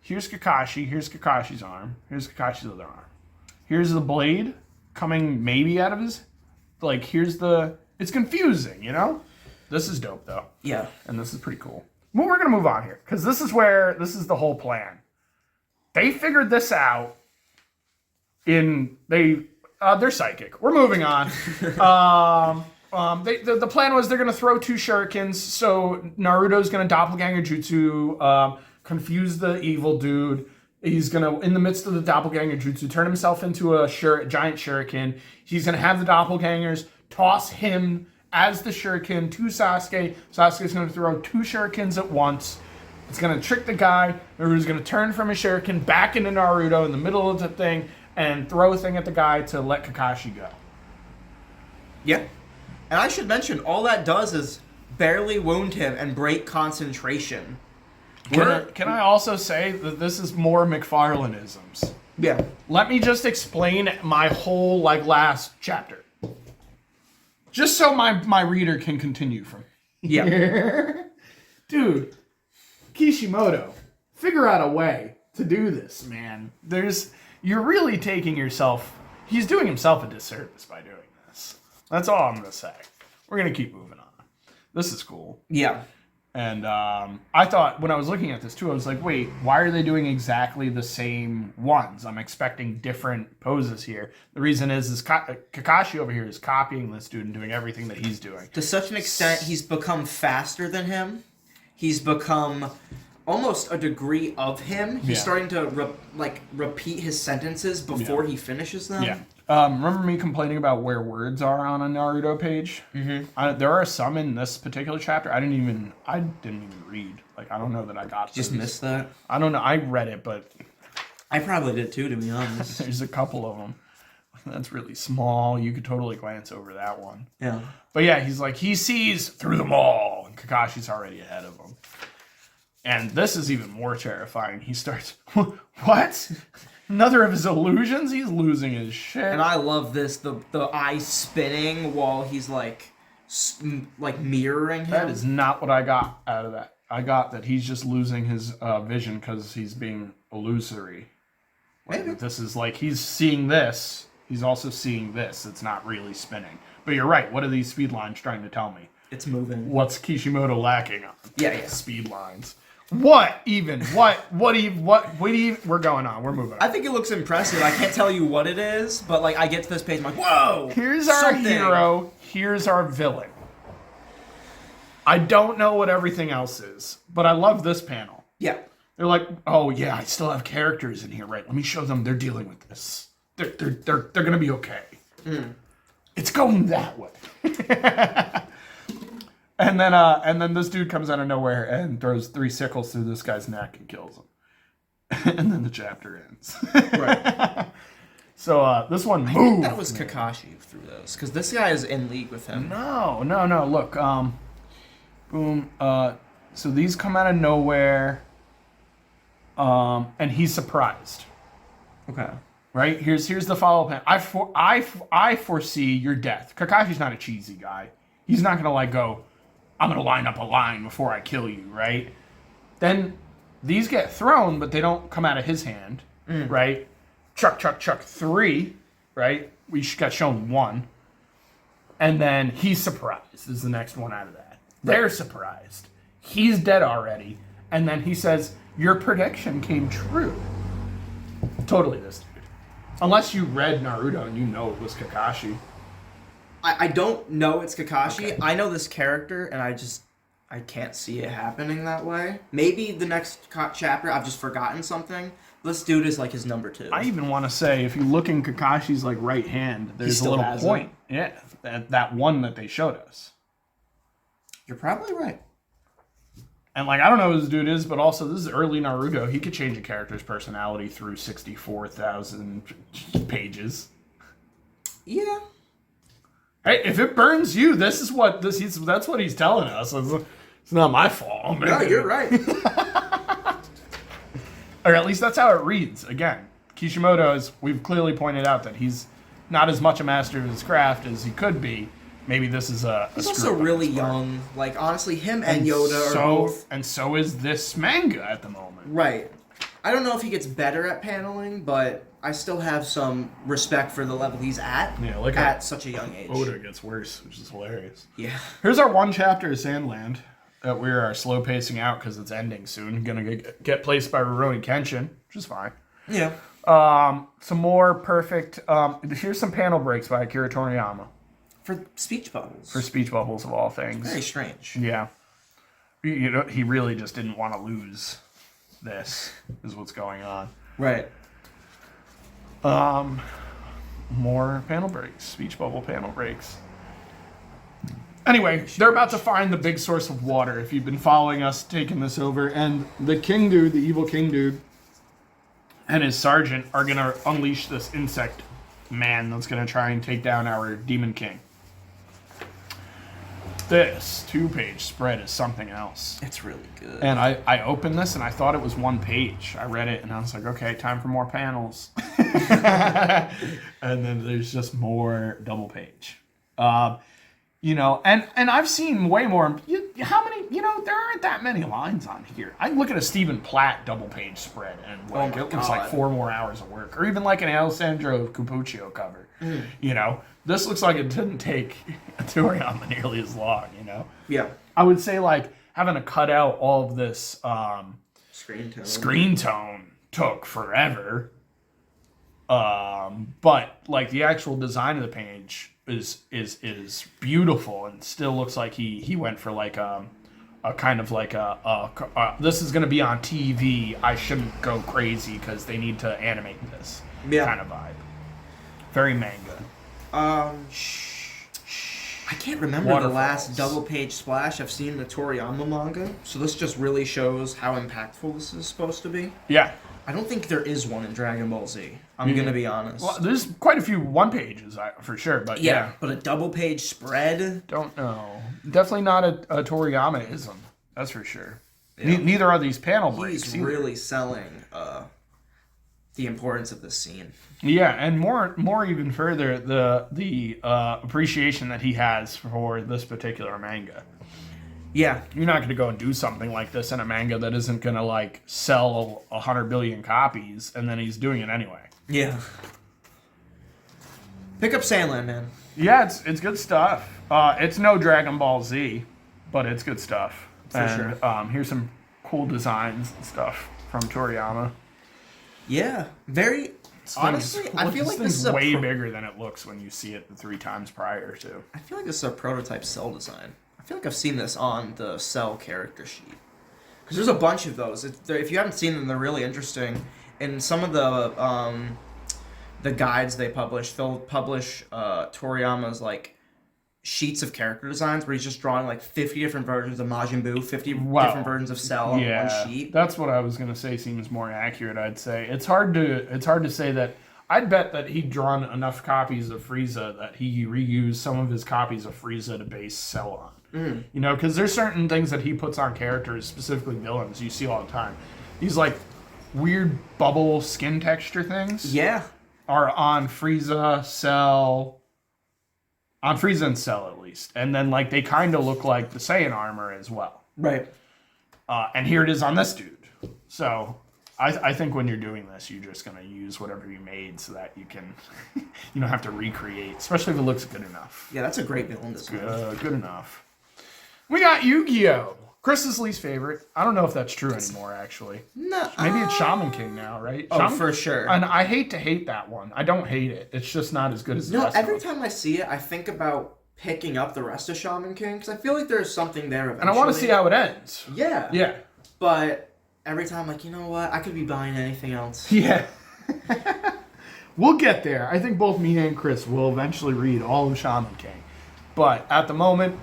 Here's Kakashi. Here's Kakashi's arm. Here's Kakashi's other arm. Here's the blade coming maybe out of his... Like, here's the... It's confusing, you know? This is dope, though. Yeah. And this is pretty cool. Well, we're going to move on here, because this is the whole plan. They figured this out they're psychic. We're moving on. The plan was they're going to throw 2 shurikens, so Naruto's going to doppelganger jutsu, confuse the evil dude. He's going to, in the midst of the doppelganger jutsu, turn himself into a giant shuriken. He's going to have the doppelgangers toss him as the shuriken to Sasuke. Sasuke's going to throw 2 shurikens at once. It's going to trick the guy. Naruto's going to turn from his shuriken back into Naruto in the middle of the thing and throw a thing at the guy to let Kakashi go. Yep. And I should mention, all that does is barely wound him and break concentration. Can I also say that this is more McFarlane-isms? Yeah. Let me just explain my whole last chapter. Just so my reader can continue from Yeah. Dude, Kishimoto, figure out a way to do this, man. You're really taking yourself... He's doing himself a disservice by doing this. That's all I'm going to say. We're going to keep moving on. This is cool. Yeah. And I thought, when I was looking at this too, I was like, wait, why are they doing exactly the same ones? I'm expecting different poses here. The reason is Kakashi over here is copying this dude and doing everything that he's doing. To such an extent, he's become faster than him. He's become almost a degree of him. He's starting to repeat his sentences before he finishes them. Yeah. Remember me complaining about where words are on a Naruto page? Mm-hmm. There are some in this particular chapter I didn't even read. I don't know that I got. Just missed that. I don't know. I read it, but I probably did too, to be honest. There's a couple of them. That's really small. You could totally glance over that one. Yeah. But yeah, he sees through them all, and Kakashi's already ahead of him. And this is even more terrifying. He starts, what? Another of his illusions? He's losing his shit. And I love this, the eye spinning while he's mirroring him. That is not what I got out of that. I got that he's just losing his vision because he's being illusory. Maybe. This is he's seeing this. He's also seeing this. It's not really spinning. But you're right. What are these speed lines trying to tell me? It's moving. What's Kishimoto lacking on? Yeah. Speed lines. What even? What we're going on. We're moving on. I think it looks impressive. I can't tell you what it is, but I get to this page, I'm like, whoa! Here's our hero. Here's our villain. I don't know what everything else is, but I love this panel. Yeah. They're like, oh yeah, I still have characters in here, right? Let me show them they're dealing with this. They're gonna be okay. It's going that way. And then this dude comes out of nowhere and throws 3 sickles through this guy's neck and kills him. And then the chapter ends. Right. So this one moved. I think that was Kakashi through those, because this guy is in league with him. No. Look, boom. So these come out of nowhere, and he's surprised. Okay. Right? Here's the follow-up. I foresee your death. Kakashi's not a cheesy guy. He's not gonna go, I'm gonna line up a line before I kill you, right? Then these get thrown, but they don't come out of his hand, right? Chuck, 3, right? We got shown 1. And then he's surprised. This is the next one out of that. They're surprised. He's dead already. And then he says, your prediction came true. Totally this dude. Unless you read Naruto and you know it was Kakashi. I don't know it's Kakashi. Okay. I know this character, and I can't see it happening that way. Maybe the next chapter, I've just forgotten something. This dude is his number 2. I even want to say, if you look in Kakashi's right hand, there's a little point. Yeah, that one that they showed us. You're probably right. And I don't know who this dude is, but also this is early Naruto. He could change a character's personality through 64,000 pages. Yeah. Hey, if it burns you, that's what he's telling us. It's not my fault. No, you're right. Or at least that's how it reads. Again, Kishimoto, as we've clearly pointed out, that he's not as much a master of his craft as he could be. Maybe this is He's also really young. Honestly, him and Yoda are both. And so is this manga at the moment. Right. I don't know if he gets better at paneling, but I still have some respect for the level he's at. Yeah, look at such a young age. Oda gets worse, which is hilarious. Yeah. Here's our 1 chapter of Sandland that we are slow pacing out because it's ending soon. Gonna get placed by Rurouni Kenshin, which is fine. Yeah. Some more perfect. Here's some panel breaks by Akira Toriyama. For speech bubbles. For speech bubbles of all things. Very strange. Yeah. He really just didn't want to lose. This is what's going on. Right. More panel breaks. Speech bubble panel breaks. Anyway, they're about to find the big source of water. If you've been following us, taking this over, and the king dude, the evil king dude, and his sergeant are gonna unleash this insect man that's gonna try and take down our demon king. This 2-page spread is something else. It's really good. And I opened this and I thought it was 1 page. I read it and I was like, okay, time for more panels. And then there's just more double page. You know, and I've seen way more. How many, you know, there aren't that many lines on here. I look at a Stephen Platt double page spread and like, it looks like 4 more hours of work. Or even like an Alessandro Capuccio cover. You know, this looks like it didn't take Toriyama nearly as long, you know? Yeah. I would say like having to cut out all of this screen tone took forever. But like the actual design of the page is beautiful and still looks like he went for like a kind of like this is gonna be on TV. I shouldn't go crazy because they need to animate this kind of vibe. Very manga. I can't remember Waterfalls. the last double page splash I've seen in the Toriyama manga, so this just really shows how impactful this is supposed to be. Yeah. I don't think there is one in Dragon Ball Z. I'm gonna be honest. Well, there's quite a few 1-pages for sure, but yeah. But a double page spread? Don't know. Definitely not a Toriyama-ism. That's for sure. Yeah. Neither are these panel breaks. He's really selling the importance of this scene. Yeah, and more even further, the appreciation that he has for this particular manga. Yeah. You're not going to go and do something like this in a manga that isn't going to like sell 100 billion copies, and then he's doing it anyway. Yeah. Pick up Sandland, man. Yeah, it's good stuff. It's no Dragon Ball Z, but it's good stuff. For sure. Here's some cool designs and stuff from Toriyama. Yeah. Very... Honestly, I feel like this is way bigger than it looks when you see it the 3 times prior to. I feel like this is a prototype cell design. I feel like I've seen this on the Cell character sheet. Because there's a bunch of those. If you haven't seen them, they're really interesting. In some of the guides they publish, they'll publish Toriyama's like sheets of character designs where he's just drawing like 50 different versions of Majin Buu, 50 different versions of Cell on one sheet. That's what I was gonna say. Seems more accurate, I'd say. It's hard to say that. I'd bet that he'd drawn enough copies of Frieza that he reused some of his copies of Frieza to base Cell on. You know, because there's certain things that he puts on characters, specifically villains, you see all the time. These like weird bubble skin texture things. Yeah. Are on Frieza, Cell. On Frieza and Cell, at least. And then, like, they kind of look like the Saiyan armor as well. Right. And here it is on this dude. So, I think when you're doing this, you're just going to use whatever you made so that you can... you don't have to recreate, especially if it looks good enough. Yeah, that's a great villain design. Good enough. We got Yu-Gi-Oh! Chris's least favorite. I don't know if that's true anymore, actually. No. Maybe it's Shaman King now, right? Oh, for sure. And I hate to hate that one. I don't hate it. It's just not as good as the rest every of them. time I see it, I think about picking up the rest of Shaman King, because I feel like there's something there eventually. And I want to see how it ends. Yeah. Yeah. But every time, like, you know what? I could be buying anything else. Yeah. We'll get there. I think both me and Chris will eventually read all of Shaman King. But at the moment,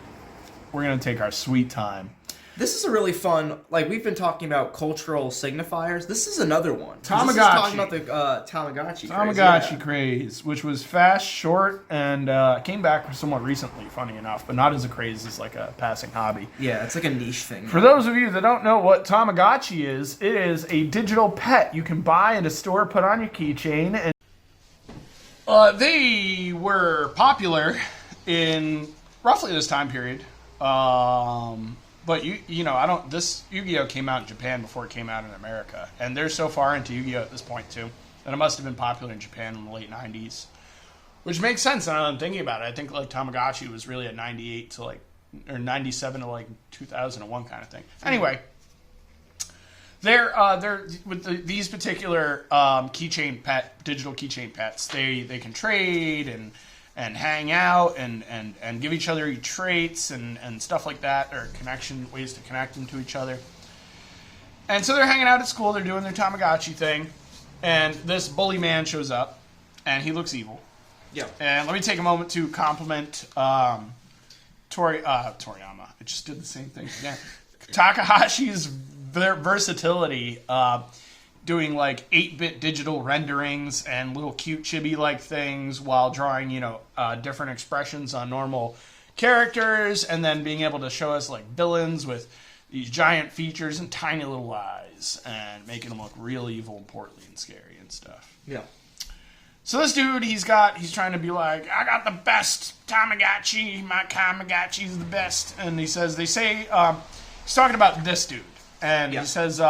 we're going to take our sweet time. This is a really fun, like, we've been talking about cultural signifiers. This is another one. Tamagotchi. This is talking about the Tamagotchi craze, which was fast, short, and came back somewhat recently, funny enough, but not as a craze as like a passing hobby. Yeah, it's like a niche thing. For those of you that don't know what Tamagotchi is, it is a digital pet you can buy at a store, put on your keychain, and they were popular in roughly this time period. But you know, this Yu-Gi-Oh came out in Japan before it came out in America, and they're so far into Yu-Gi-Oh at this point too that it must have been popular in Japan in the late '90s, which makes sense. Now that I'm thinking about it, I think like Tamagotchi was really a '98 to like or '97 to like 2001 kind of thing. Anyway, they're with these particular digital keychain pets. They can trade and hang out and give each other traits and stuff like that, or ways to connect them to each other. And so they're hanging out at school, they're doing their Tamagotchi thing, and this bully man shows up, and he looks evil. Yeah. And let me take a moment to compliment Toriyama. I just did the same thing again. Takahashi's versatility, doing like 8-bit digital renderings and little cute chibi-like things while drawing, different expressions on normal characters, and then being able to show us like villains with these giant features and tiny little eyes, and making them look real evil and portly and scary and stuff. Yeah. So this dude, he's trying to be like, I got the best Tamagotchi. My Tamagotchi's the best. And he's talking about this dude. And he says,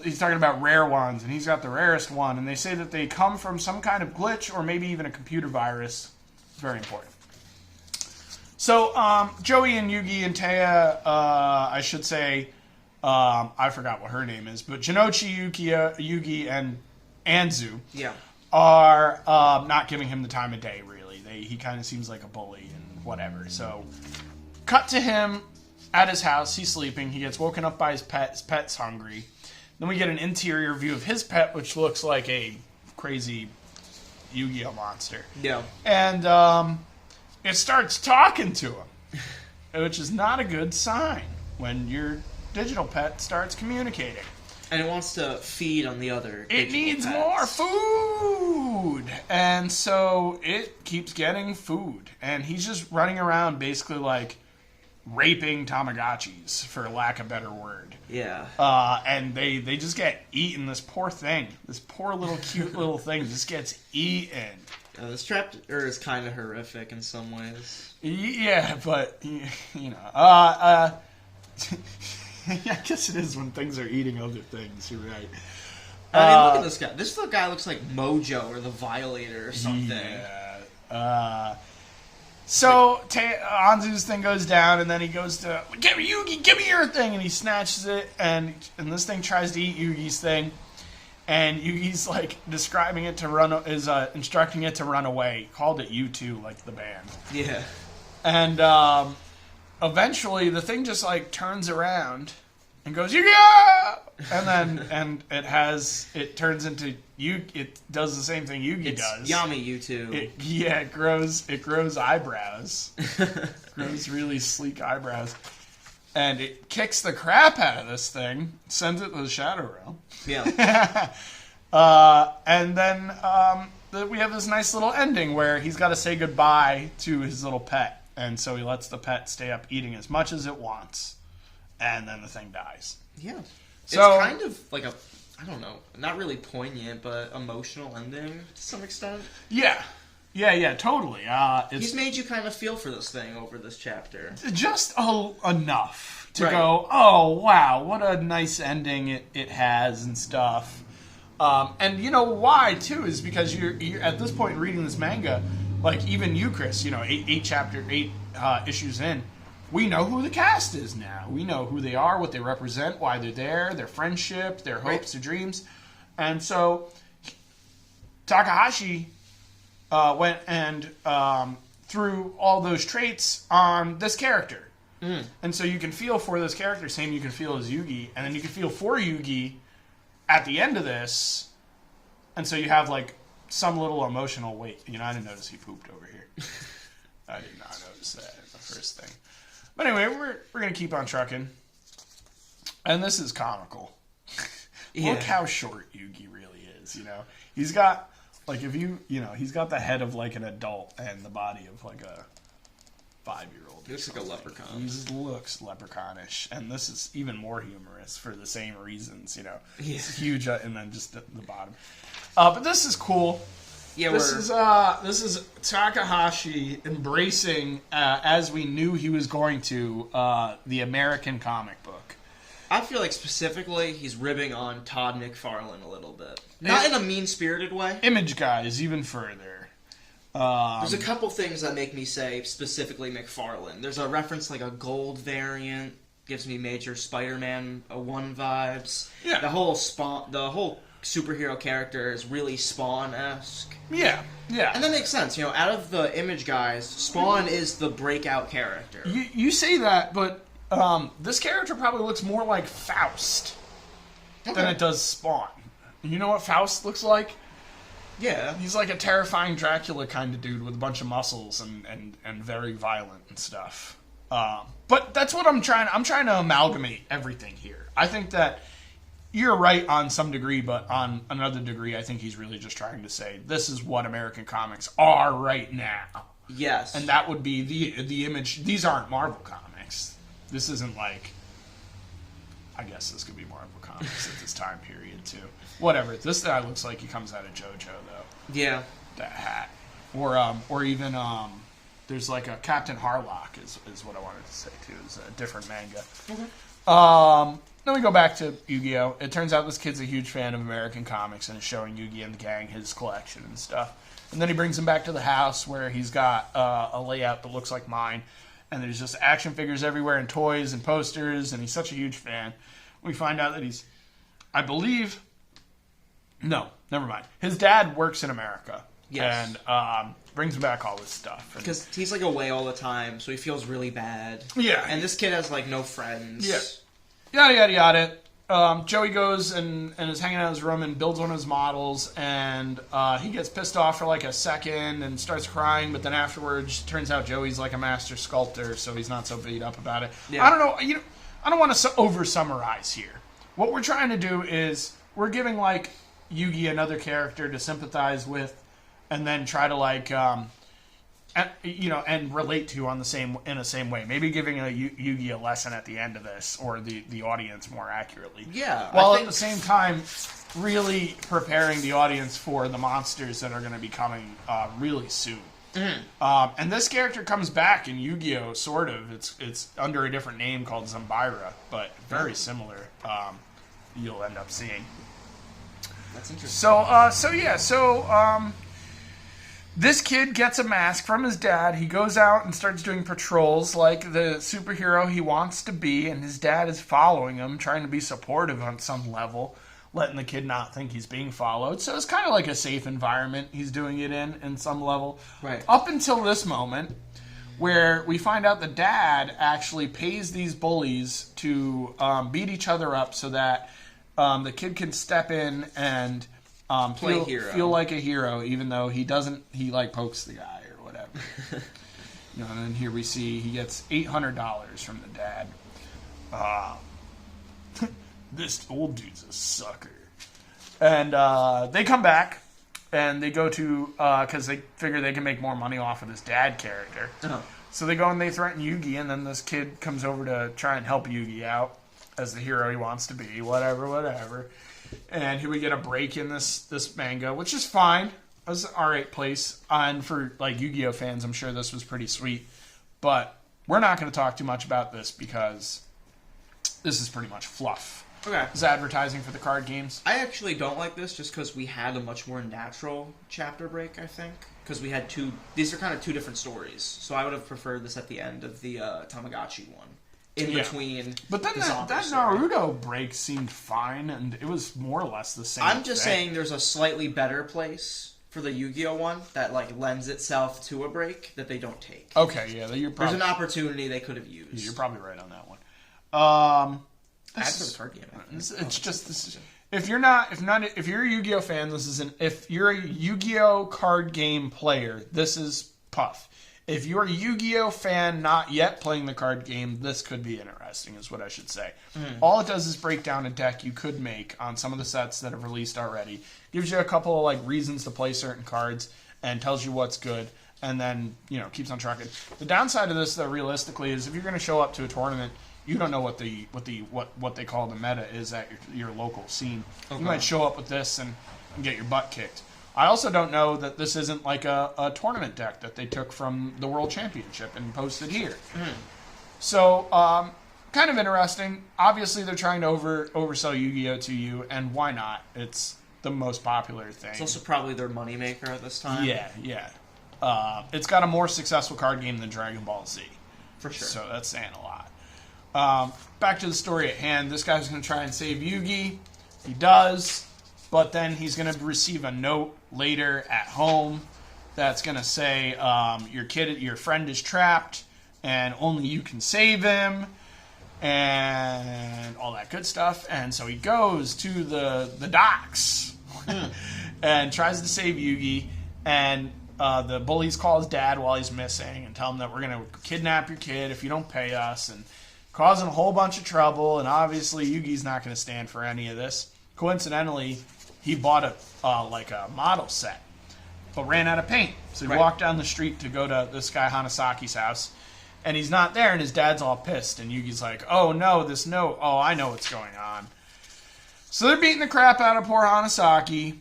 he's talking about rare ones, and he's got the rarest one. And they say that they come from some kind of glitch or maybe even a computer virus. It's very important. So Joey and Yugi and Taya, I should say, I forgot what her name is, but Jinochi, Yugi, and Anzu are not giving him the time of day, really. He kind of seems like a bully and whatever. So cut to him at his house. He's sleeping. He gets woken up by his pet. His pet's hungry. Then we get an interior view of his pet, which looks like a crazy Yu-Gi-Oh monster. Yeah. And it starts talking to him, which is not a good sign when your digital pet starts communicating. And it wants to feed on the other digital It needs pets. more food! And so it keeps getting food. And he's just running around basically like raping Tamagotchis, for lack of a better word. Yeah. And they just get eaten. This poor thing. This poor little cute little thing just gets eaten. This chapter is kind of horrific in some ways. Yeah, but, I guess it is when things are eating other things. You're right. I mean, look at this guy. This little guy looks like Mojo or the Violator or something. Yeah. So Anzu's thing goes down, and then he goes to, give me Yugi, give me your thing, and he snatches it, and this thing tries to eat Yugi's thing, and Yugi's like describing it to instructing it to run away. He called it U2, like the band. Yeah. And eventually the thing just like turns around and goes Yugi, and it turns into it does the same thing Yugi does. Yummy, U2. It grows eyebrows. Grows really sleek eyebrows. And it kicks the crap out of this thing, sends it to the Shadow Realm. Yeah. And then we have this nice little ending where he's got to say goodbye to his little pet. And so he lets the pet stay up eating as much as it wants. And then the thing dies. Yeah. So, it's kind of like I don't know, not really poignant, but emotional ending to some extent. Yeah, totally. He's made you kind of feel for this thing over this chapter. Just enough to go, oh, wow, what a nice ending it has and stuff. And you know why, too, is because you're at this point reading this manga, like even you, Chris, 8 issues in, we know who the cast is now. We know who they are, what they represent, why they're there, their friendship, their hopes, their dreams. And so Takahashi went and threw all those traits on this character. Mm. And so you can feel for this character, same you can feel as Yugi, and then you can feel for Yugi at the end of this. And so you have like some little emotional weight. I didn't notice he pooped over here. I did not notice that in the first thing. But anyway, we're going to keep on trucking. And this is comical. Yeah. Look how short Yugi really is, He's got, like, he's got the head of, like, an adult and the body of, like, a 5-year-old. He looks like a leprechaun. He just looks leprechaunish. And this is even more humorous for the same reasons, Yeah. He's huge and then just at the bottom. But this is cool. Yeah, this is Takahashi embracing, as we knew he was going to, the American comic book. I feel like specifically he's ribbing on Todd McFarlane a little bit. Not in a mean-spirited way. Image guys, even further. There's a couple things that make me say specifically McFarlane. There's a reference like a gold variant, gives me major Spider-Man 1 vibes. Yeah. The whole superhero character is really Spawn-esque. Yeah. And that makes sense. Out of the Image guys, Spawn is the breakout character. You say that, but this character probably looks more like Faust than it does Spawn. You know what Faust looks like? Yeah. He's like a terrifying Dracula kind of dude with a bunch of muscles and very violent and stuff. But that's what I'm trying to amalgamate everything here. I think that you're right on some degree, but on another degree, I think he's really just trying to say, this is what American comics are right now. Yes. And that would be the image. These aren't Marvel comics. This isn't like... I guess this could be Marvel comics at this time period, too. Whatever. This guy looks like he comes out of JoJo, though. Yeah. That hat. Or even... there's like a Captain Harlock is what I wanted to say, too. It's a different manga. Okay. Then we go back to Yu-Gi-Oh! It turns out this kid's a huge fan of American comics and is showing Yu-Gi and the gang his collection and stuff. And then he brings him back to the house where he's got a layout that looks like mine. And there's just action figures everywhere and toys and posters. And he's such a huge fan. We find out that he's, I believe... No, never mind. His dad works in America. Yes. And brings him back all this stuff. Because he's like away all the time, so he feels really bad. Yeah. And this kid has like no friends. Yeah. Yada, yada, yada. Joey goes and is hanging out in his room and builds one of his models, and he gets pissed off for like a second and starts crying, but then afterwards turns out Joey's like a master sculptor, so he's not so beat up about it. Yeah. I don't know. I don't want to over-summarize here. What we're trying to do is we're giving like Yugi another character to sympathize with, and then try to like... and relate to in the same way. Maybe giving a Yugi a lesson at the end of this, or the audience more accurately. Yeah. While at the same time, really preparing the audience for the monsters that are going to be coming really soon. Mm-hmm. And this character comes back in Yu-Gi-Oh! Sort of. It's under a different name called Zambira, but very similar. You'll end up seeing. That's interesting. So this kid gets a mask from his dad. He goes out and starts doing patrols like the superhero he wants to be, and his dad is following him, trying to be supportive on some level, letting the kid not think he's being followed. So it's kind of like a safe environment he's doing it in some level. Right. Up until this moment, where we find out the dad actually pays these bullies to beat each other up so that the kid can step in and... feel like a hero, even though he doesn't. He like pokes the guy or whatever. And then here we see he gets $800 from the dad. This old dude's a sucker. And they come back and they go to because they figure they can make more money off of this dad character. Oh. So they go and they threaten Yugi, and then this kid comes over to try and help Yugi out as the hero he wants to be. Whatever. And here we get a break in this manga, which is fine. It was an alright place. And for like Yu-Gi-Oh fans, I'm sure this was pretty sweet. But we're not going to talk too much about this because this is pretty much fluff. Okay. It's advertising for the card games. I actually don't like this just because we had a much more natural chapter break, I think. Because we had these are kind of two different stories. So I would have preferred this at the end of the Tamagotchi one. In between. But then that Naruto break seemed fine, and it was more or less the same I'm just thing. saying there's a slightly better place for the Yu-Gi-Oh one that like lends itself to a break that they don't take. Okay, yeah, there's an opportunity they could have used. You're probably right on that one. As for the card game, it's just this. If you're a Yu-Gi-Oh fan, this is if you're a Yu-Gi-Oh card game player, this is Puff. If you're a Yu-Gi-Oh fan not yet playing the card game, this could be interesting, is what I should say. All it does is break down a deck you could make on some of the sets that have released already. Gives you a couple of like reasons to play certain cards and tells you what's good, and then keeps on tracking. The downside of this, though, realistically, is if you're going to show up to a tournament, you don't know what they call the meta is at your local scene. Okay. You might show up with this and get your butt kicked. I also don't know that this isn't like a tournament deck that they took from the World Championship and posted here. So, kind of interesting. Obviously, they're trying to oversell Yu-Gi-Oh to you, and why not? It's the most popular thing. It's also probably their moneymaker at this time. Yeah. It's got a more successful card game than Dragon Ball Z. For sure. So that's saying a lot. Back to the story at hand. This guy's going to try and save Yugi. He does. But then he's going to receive a note later at home that's going to say, your friend is trapped, and only you can save him, and all that good stuff. And so he goes to the docks and tries to save Yugi. And the bullies call his dad while he's missing and tell him that we're going to kidnap your kid if you don't pay us, and causing a whole bunch of trouble. And obviously Yugi's not going to stand for any of this. Coincidentally, he bought a model set, but ran out of paint. So he walked down the street to go to this guy Hanasaki's house, and he's not there, and his dad's all pissed. And Yugi's like, oh no, this note, oh, I know what's going on. So they're beating the crap out of poor Hanasaki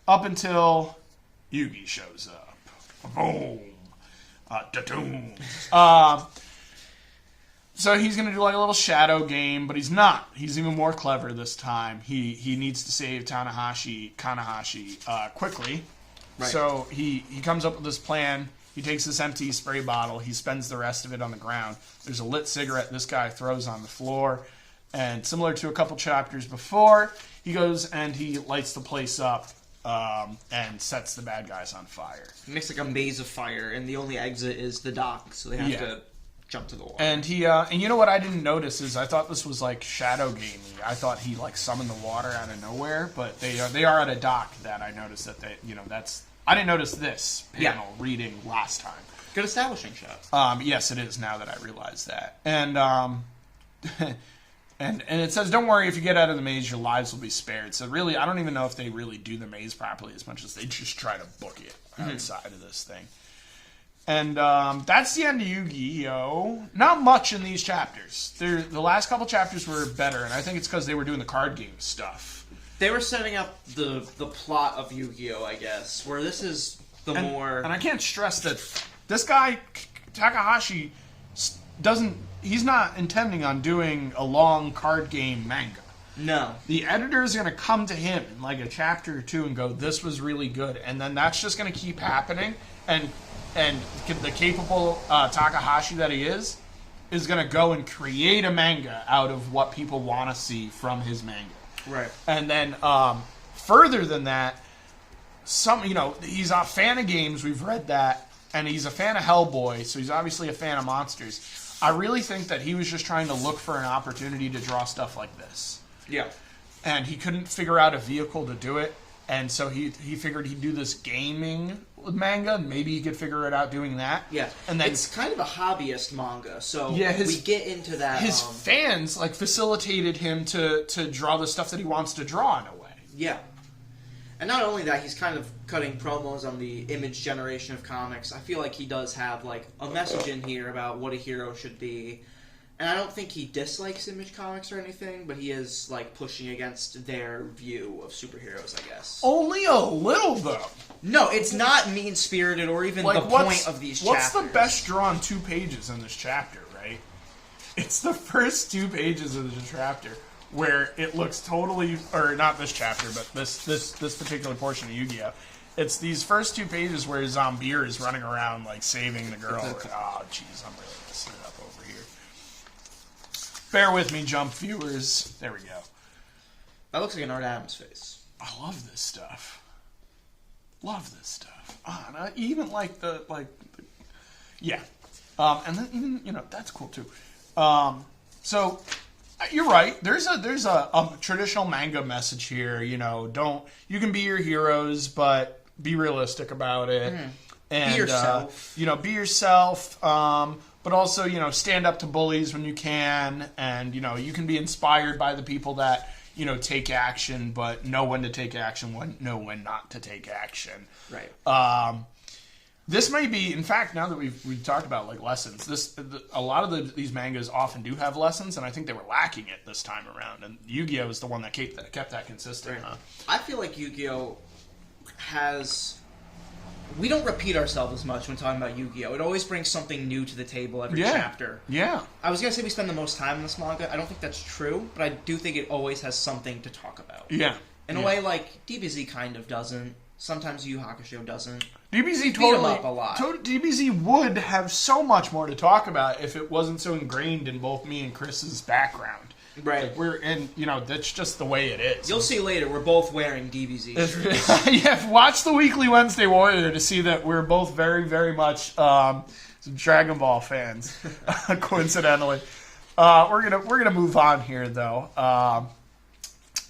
up until Yugi shows up. Boom. Da-doom. So he's going to do like a little shadow game, but he's not. He's even more clever this time. He needs to save Kanahashi quickly. Right. So he comes up with this plan. He takes this empty spray bottle. He spends the rest of it on the ground. There's a lit cigarette this guy throws on the floor. And similar to a couple chapters before, he goes and he lights the place up and sets the bad guys on fire. It makes like a maze of fire, and the only exit is the dock, so they have to jump to the water. And and you know what I didn't notice is I thought this was like shadow gaming. I thought he like summoned the water out of nowhere, but they are at a dock that I noticed that I didn't notice this panel reading last time. Good establishing shot. Yes, it is now that I realize that. And and it says, don't worry, if you get out of the maze, your lives will be spared. So really, I don't even know if they really do the maze properly as much as they just try to book it outside of this thing. And that's the end of Yu-Gi-Oh! Not much in these chapters. The last couple chapters were better, and I think it's because they were doing the card game stuff. They were setting up the plot of Yu-Gi-Oh! I guess, where this is more... And I can't stress that this guy, Takahashi, he's not intending on doing a long card game manga. No. The editor is going to come to him in like a chapter or two and go, this was really good. And then that's just going to keep happening. And the capable Takahashi that he is going to go and create a manga out of what people want to see from his manga. Right. And then further than that, he's a fan of games. We've read that. And he's a fan of Hellboy, so he's obviously a fan of monsters. I really think that he was just trying to look for an opportunity to draw stuff like this. Yeah. And he couldn't figure out a vehicle to do it. And so he figured he'd do this gaming manga, and maybe he could figure it out doing that. Yeah. And then it's kind of a hobbyist manga, so we get into that. His fans facilitated him to draw the stuff that he wants to draw in a way. Yeah. And not only that, he's kind of cutting promos on the image generation of comics. I feel like he does have like a message in here about what a hero should be. And I don't think he dislikes Image Comics or anything, but he is like pushing against their view of superheroes, I guess. Only a little, though. No, it's not mean-spirited or even the point of these chapters. What's the best drawn 2 pages in this chapter, right? It's the first 2 pages of the chapter where it looks totally, or not this chapter, but this particular portion of Yu-Gi-Oh! It's these first 2 pages where Zombir is running around like saving the girl. Oh, jeez, I'm really messing it up over here. Bear with me, Jump viewers. There we go. That looks like an Art Adams face. I love this stuff. Love this stuff. And I even like yeah. And then even that's cool too. So you're right. There's a traditional manga message here. You can be your heroes, but be realistic about it. And be yourself. Be yourself. But also, stand up to bullies when you can, and you can be inspired by the people that take action, but know when to take action, know when not to take action. Right. This may be, in fact, now that we've talked about like lessons, a lot of these mangas often do have lessons, and I think they were lacking it this time around. And Yu-Gi-Oh! Is the one that kept that consistent. Right. I feel like Yu-Gi-Oh! has. We don't repeat ourselves as much when talking about Yu-Gi-Oh! It always brings something new to the table every chapter. Yeah. I was going to say we spend the most time in this manga. I don't think that's true, but I do think it always has something to talk about. Yeah. In a way, like, DBZ kind of doesn't. Sometimes YuYu Hakusho doesn't. DBZ totally beat him up a lot. DBZ would have so much more to talk about if it wasn't so ingrained in both me and Chris's background. Right. That's just the way it is. You'll see later, we're both wearing DBZ shirts. Yeah, watch the Weekly Wednesday Warrior to see that we're both very, very much Dragon Ball fans, coincidentally. We're gonna move on here, though.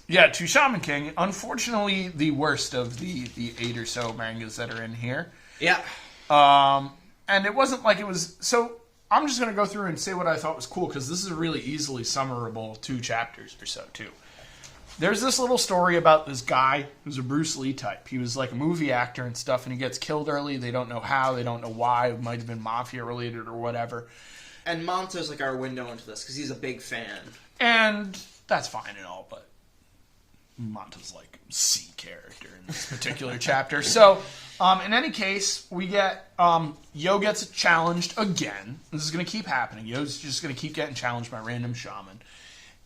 Yeah, to Shaman King. Unfortunately, the worst of the 8 or so mangas that are in here. Yeah. And it wasn't like it was... So, I'm just going to go through and say what I thought was cool, because this is a really easily summarable 2 chapters or so, too. There's this little story about this guy who's a Bruce Lee type. He was like a movie actor and stuff, and he gets killed early. They don't know how. They don't know why. It might have been mafia-related or whatever. And Monta's like our window into this, because he's a big fan. And that's fine and all, but Monta's like C character in this particular chapter. So, in any case, we get Yo gets challenged again. This is going to keep happening. Yo's just going to keep getting challenged by random shaman.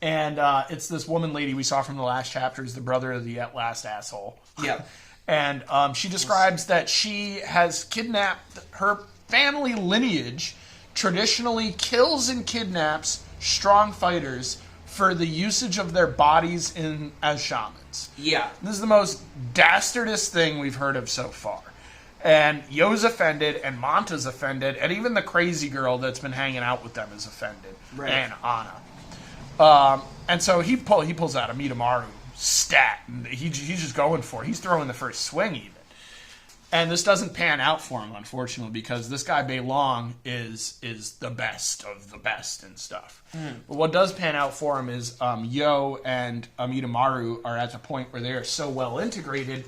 And it's this woman lady we saw from the last chapter is the brother of the last asshole. Yeah. And she describes that she has kidnapped her family lineage, traditionally kills and kidnaps strong fighters for the usage of their bodies as shamans. Yeah. This is the most dastardous thing we've heard of so far. And Yo's offended, and Monta's offended, and even the crazy girl that's been hanging out with them is offended. Right. And Anna. And so he pulls out a Mitamaru stat, and he's just going for it. He's throwing the first swing even. And this doesn't pan out for him, unfortunately, because this guy Bei Long is the best of the best and stuff. But what does pan out for him is Yo and Mitamaru are at the point where they are so well integrated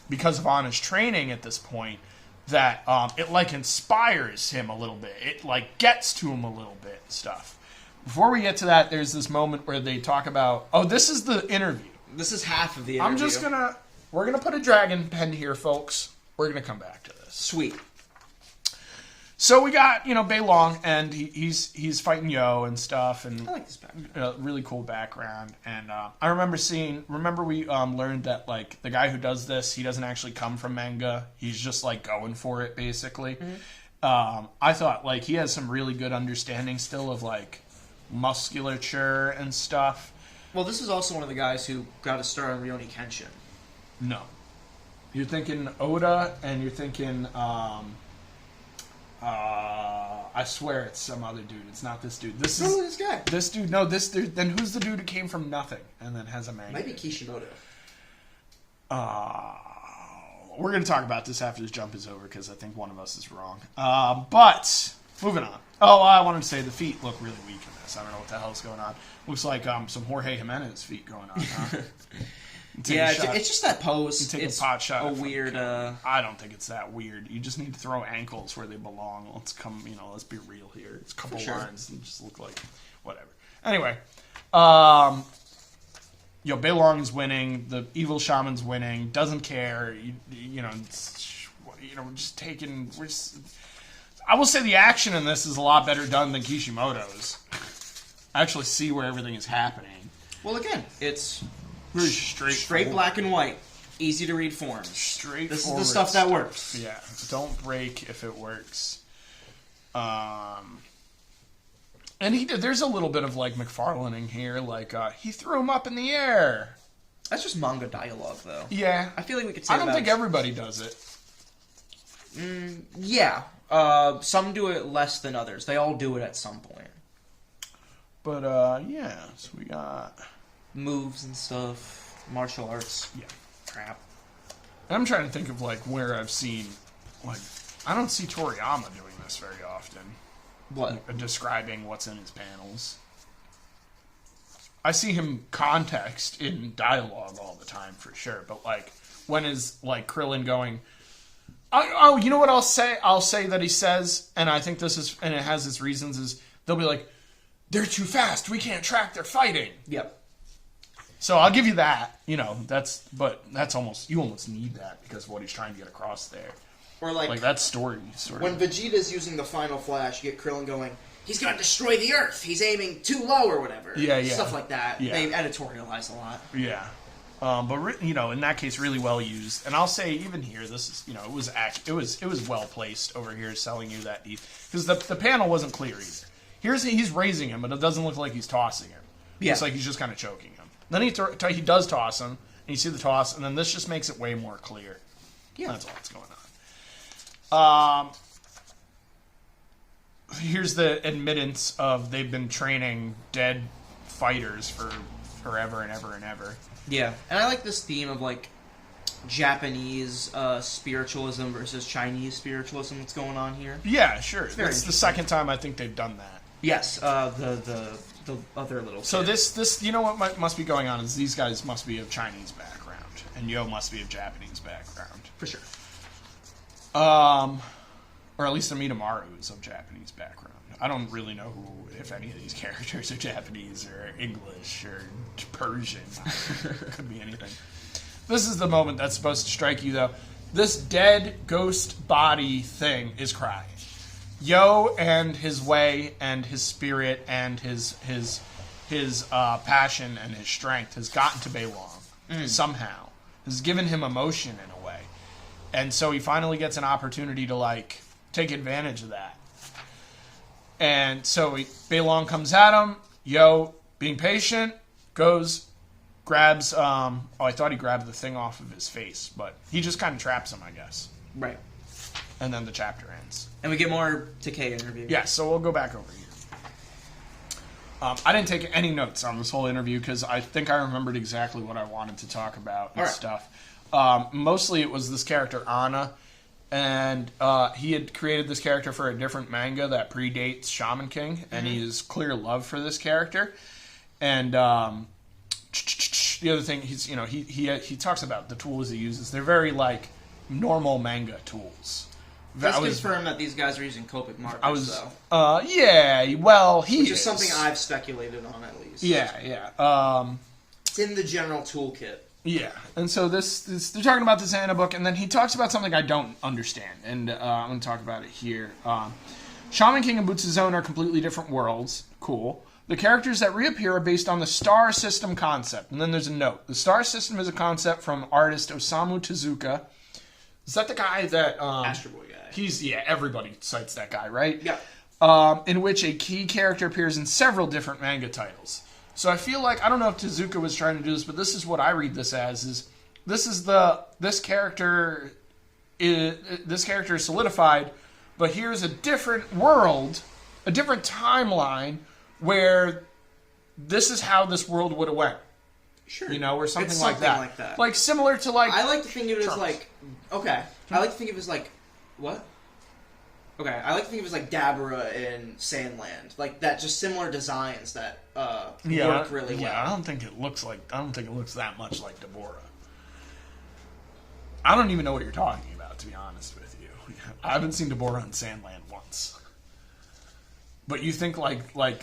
because of Anna's training at this point that it like inspires him a little bit. It like gets to him a little bit and stuff. Before we get to that, there's this moment where they talk about, this is the interview. This is half of the interview. We're going to put a dragon pen here, folks. We're going to come back to this. Sweet. So we got, Bei Long, and he's fighting Yo and stuff. And I like this background. Really cool background. And I remember we learned that, like, the guy who does this, he doesn't actually come from manga. He's just, like, going for it, basically. Mm-hmm. I thought, like, he has some really good understanding still of, like, musculature and stuff. Well, this is also one of the guys who got a start on Rurouni Kenshin. No. You're thinking Oda, and you're thinking, I swear it's some other dude. It's not this dude. This guy. This dude. No, this dude. Then who's the dude who came from nothing and then has a manga? Might be Kishimoto. We're going to talk about this after this jump is over because I think one of us is wrong. But, moving on. I wanted to say the feet look really weak in this. I don't know what the hell's going on. Looks like some Jorge Jimenez feet going on. Huh? Yeah, it's just that pose. It's a pot shot. A weird. I don't think it's that weird. You just need to throw ankles where they belong. Let's be real here. It's a couple lines and just look like whatever. Anyway, Bei Long is winning. The evil shaman's winning. Doesn't care. We're just taking. I will say the action in this is a lot better done than Kishimoto's. I actually see where everything is happening. Well, again, it's very straight black and white, easy to read forms. Straightforward. This is the stuff that works. Yeah, don't break if it works. And there's a little bit of like McFarlaning here, like he threw him up in the air. That's just manga dialogue, though. Yeah, I feel like we could say. I don't think everybody does it. Yeah, some do it less than others. They all do it at some point. But so we got moves and stuff, martial arts. Yeah, crap. I'm trying to think of like where I've seen, like, I don't see Toriyama doing this very often. What? Describing what's in his panels. I see him context in dialogue all the time for sure, but like when is like Krillin going, oh, you know what I'll say? I'll say that he says, and I think this is, and it has its reasons, is they'll be like, they're too fast, we can't track their fighting. Yep. So I'll give you that, but that's almost, you almost need that because of what he's trying to get across there. Or like that story sort when of. Vegeta's using the final flash, you get Krillin going, he's gonna destroy the Earth, he's aiming too low or whatever. Yeah. Stuff like that. Yeah. They editorialize a lot. Yeah. But in that case, really well used. And I'll say, even here, this is, it was well placed over here, selling you that because the panel wasn't clear either. He's raising him, but it doesn't look like he's tossing him. Yeah. It's like he's just kind of choking him. Then he does toss him, and you see the toss, and then this just makes it way more clear. Yeah. That's all that's going on. Here's the admittance of they've been training dead fighters for forever and ever and ever. Yeah, and I like this theme of like Japanese spiritualism versus Chinese spiritualism that's going on here. Yeah, sure. very It's the second time I think they've done that. Yes, the other little. So kid. this you know what must be going on is these guys must be of Chinese background, and Yo must be of Japanese background. for sure. Or at least Amidamaru is of Japanese background. I don't really know if any of these characters are Japanese or English or Persian. Could be anything. This is the moment that's supposed to strike you, though. This dead ghost body thing is crying. Yo and his way and his spirit and his passion and his strength has gotten to Beilong somehow. Has given him emotion in a way. And so he finally gets an opportunity to, like, take advantage of that. And so Beilong comes at him. Yo, being patient, goes, grabs... I thought he grabbed the thing off of his face, but he just kind of traps him, I guess. Right. And then the chapter ends. And we get more Takei interview. Yeah, so we'll go back over here. I didn't take any notes on this whole interview because I think I remembered exactly what I wanted to talk about and stuff. Mostly it was this character, Anna, and he had created this character for a different manga that predates Shaman King, and he has clear love for this character. And the other thing, he talks about the tools he uses. They're very, like, normal manga tools. Let's confirm that these guys are using Copic markers, though. Yeah, well, Which is something I've speculated on, at least. Yeah. It's in the general toolkit. Yeah, and so this they're talking about this Anna book, and then he talks about something I don't understand, and I'm going to talk about it here. Shaman King and Boots' Zone are completely different worlds. Cool. The characters that reappear are based on the star system concept, and then there's a note. The star system is a concept from artist Osamu Tezuka. Is that the guy that... Astro Boy guy. Everybody cites that guy, right? Yeah. In which a key character appears in several different manga titles. So I feel like, I don't know if Tezuka was trying to do this, but this is what I read this as, is this character is solidified, but here's a different world, a different timeline, where this is how this world would have went. Sure. You know, or something, it's like that. Like, similar to, like... I like to think of it as, Trunks. like... Okay. I like to think of it as, like... What? Okay, I like to think of it as, like, Dabura in Sandland. Like, that, just similar designs that work really well. Yeah, I don't think it looks that much like Deborah. I don't even know what you're talking about, to be honest with you. I haven't seen Deborah in Sandland once. But you think like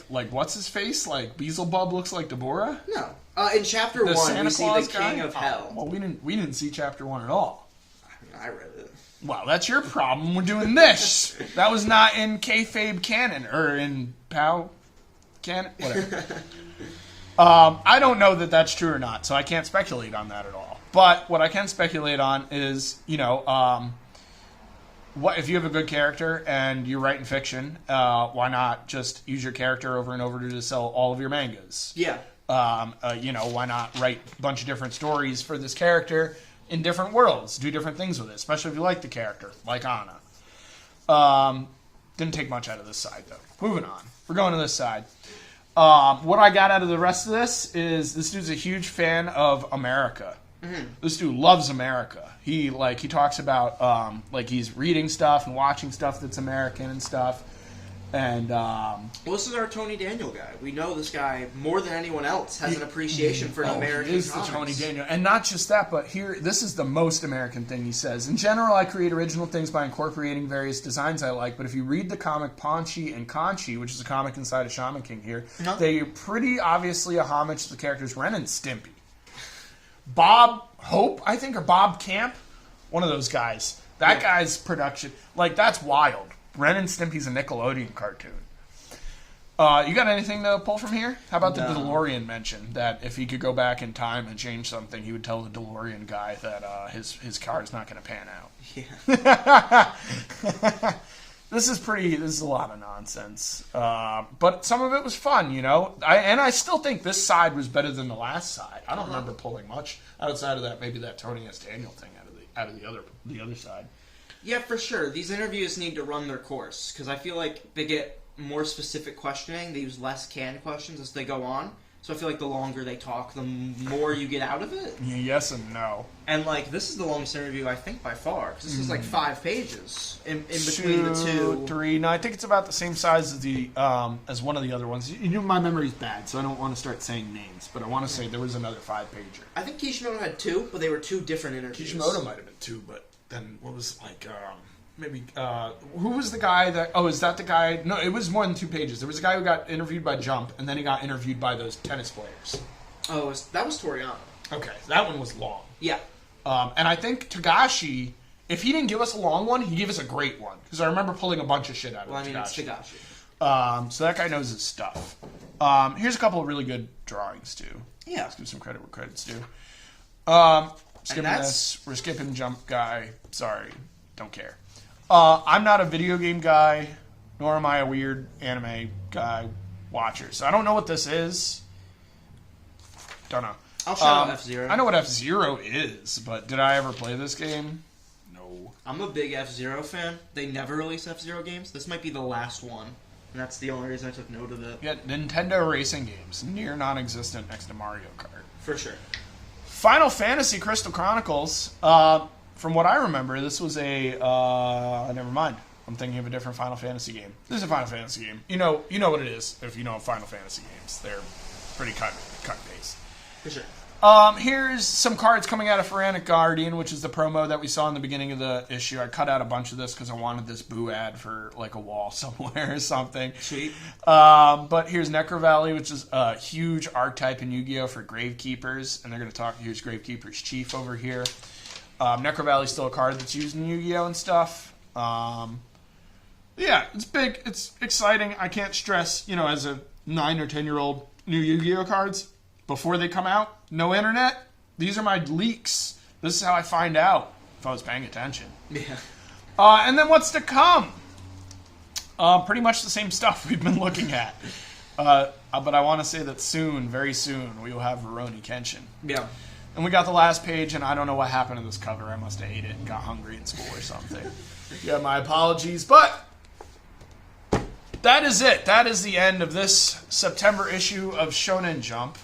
what's his face? Like Beelzebub looks like Deborah? No. In chapter 1, Santa we see Claus the guy? King of Hell. Well, we didn't see chapter 1 at all. I mean, I read it. Well, that's your problem. We're doing this. That was not in kayfabe canon or in POW canon. Whatever. I don't know that that's true or not, so I can't speculate on that at all. But what I can speculate on is, what if you have a good character and you're writing fiction? Why not just use your character over and over to sell all of your mangas? Yeah. Why not write a bunch of different stories for this character in different worlds? Do different things with it, especially if you like the character, like Anna. Didn't take much out of this side, though. Moving on. We're going to this side. What I got out of the rest of this is this dude's a huge fan of America. Mm-hmm. This dude loves America. He talks about he's reading stuff and watching stuff that's American and stuff. And well, this is our Tony Daniel guy. We know this guy more than anyone else has an appreciation for American he is comics. the Tony Daniel, and not just that, but this is the most American thing he says. In general, I create original things by incorporating various designs I like. But if you read the comic Ponchi and Conchi, which is a comic inside of Shaman King here, they are pretty obviously a homage to the characters Ren and Stimpy. Bob Hope, I think, or Bob Camp, one of those guys. That guy's production, that's wild. Ren and Stimpy's a Nickelodeon cartoon. You got anything to pull from here? How about the DeLorean mention? That if he could go back in time and change something, he would tell the DeLorean guy that his car is not going to pan out. Yeah. This is a lot of nonsense. But some of it was fun, I still think this side was better than the last side. I don't remember pulling much outside of that, maybe that Tony S. Daniel thing out of the other side. Yeah, for sure. These interviews need to run their course, because I feel like they get more specific questioning. They use less canned questions as they go on. So I feel like the longer they talk, the more you get out of it. Yes and no. And like this is the longest interview I think by far, because this is like 5 pages in between the two. 3. No, I think it's about the same size as the as one of the other ones. You know, my memory's bad, so I don't want to start saying names, but I want to say there was another 5-pager. I think Kishimoto had 2, but they were 2 different interviews. Kishimoto might have been 2, but then what was like maybe who was the guy that? Oh, is that the guy? No, it was more than 2 pages. There was a guy who got interviewed by Jump, and then he got interviewed by those tennis players. Oh, that was Toriyama. Okay, that one was long. Yeah. And I think Togashi, if he didn't give us a long one, he gave us a great one. Because I remember pulling a bunch of shit out of Well, I mean, Togashi. it's Togashi. So that guy knows his stuff. Here's a couple of really good drawings, too. Yeah. Let's give some credit where credit's due. Skipping this. We're skipping Jump guy. Sorry. Don't care. I'm not a video game guy, nor am I a weird anime guy watcher. So I don't know what this is. Don't know. I'll shout out F-Zero. I know what F-Zero is, but did I ever play this game? No. I'm a big F-Zero fan. They never release F-Zero games. This might be the last one. And that's the only reason I took note of it. Yeah, Nintendo racing games. Near non-existent next to Mario Kart. For sure. Final Fantasy Crystal Chronicles. From what I remember, this was a... never mind. I'm thinking of a different Final Fantasy game. This is a Final Fantasy game. You know what it is if you know Final Fantasy games. They're pretty cut paste. For sure. Here's some cards coming out of Pharaonic Guardian, which is the promo that we saw in the beginning of the issue. I cut out a bunch of this because I wanted this Boo ad for like a wall somewhere or something. Sweet. But here's Necro Valley, which is a huge archetype in Yu-Gi-Oh! For Gravekeepers, and they're going to talk. Here's Gravekeeper's Chief over here. Necro Valley's still a card that's used in Yu-Gi-Oh! And stuff. Yeah, it's big. It's exciting. I can't stress, as a 9 or 10-year-old, new Yu-Gi-Oh! Cards. Before they come out, no internet. These are my leaks. This is how I find out if I was paying attention. Yeah. And then what's to come? Pretty much the same stuff we've been looking at. But I want to say that soon, very soon, we will have Rurouni Kenshin. Yeah. And we got the last page, and I don't know what happened to this cover. I must have ate it and got hungry in school or something. Yeah, my apologies. But that is it. That is the end of this September issue of Shonen Jump.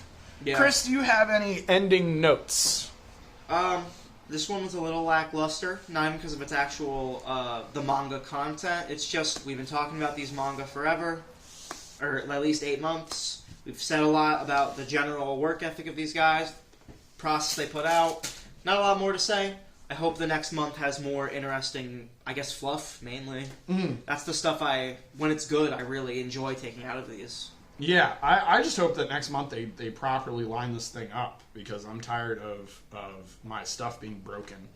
Yeah. Chris, do you have any ending notes? This one was a little lackluster, not even because of its actual, the manga content. It's just, we've been talking about these manga forever, or at least 8 months. We've said a lot about the general work ethic of these guys, process they put out. Not a lot more to say. I hope the next month has more interesting, I guess, fluff, mainly. That's the stuff when it's good, I really enjoy taking out of these. Yeah, I just hope that next month they properly line this thing up, because I'm tired of my stuff being broken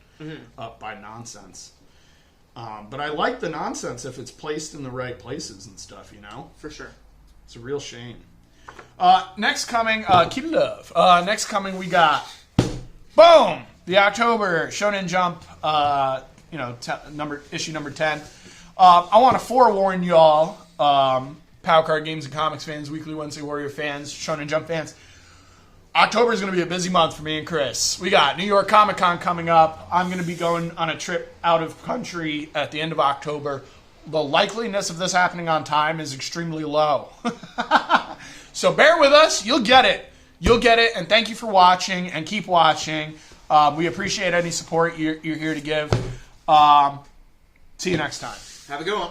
up by nonsense. But I like the nonsense if it's placed in the right places and stuff, For sure. It's a real shame. Next coming, keep it love. Next coming we got, boom! The October Shonen Jump, issue number 10. I want to forewarn y'all, Power Card Games and Comics fans, Weekly Wednesday Warrior fans, Shonen Jump fans. October is going to be a busy month for me and Chris. We got New York Comic Con coming up. I'm going to be going on a trip out of country at the end of October. The likeliness of this happening on time is extremely low. So bear with us. You'll get it. You'll get it. And thank you for watching, and keep watching. We appreciate any support you're here to give. See you next time. Have a good one.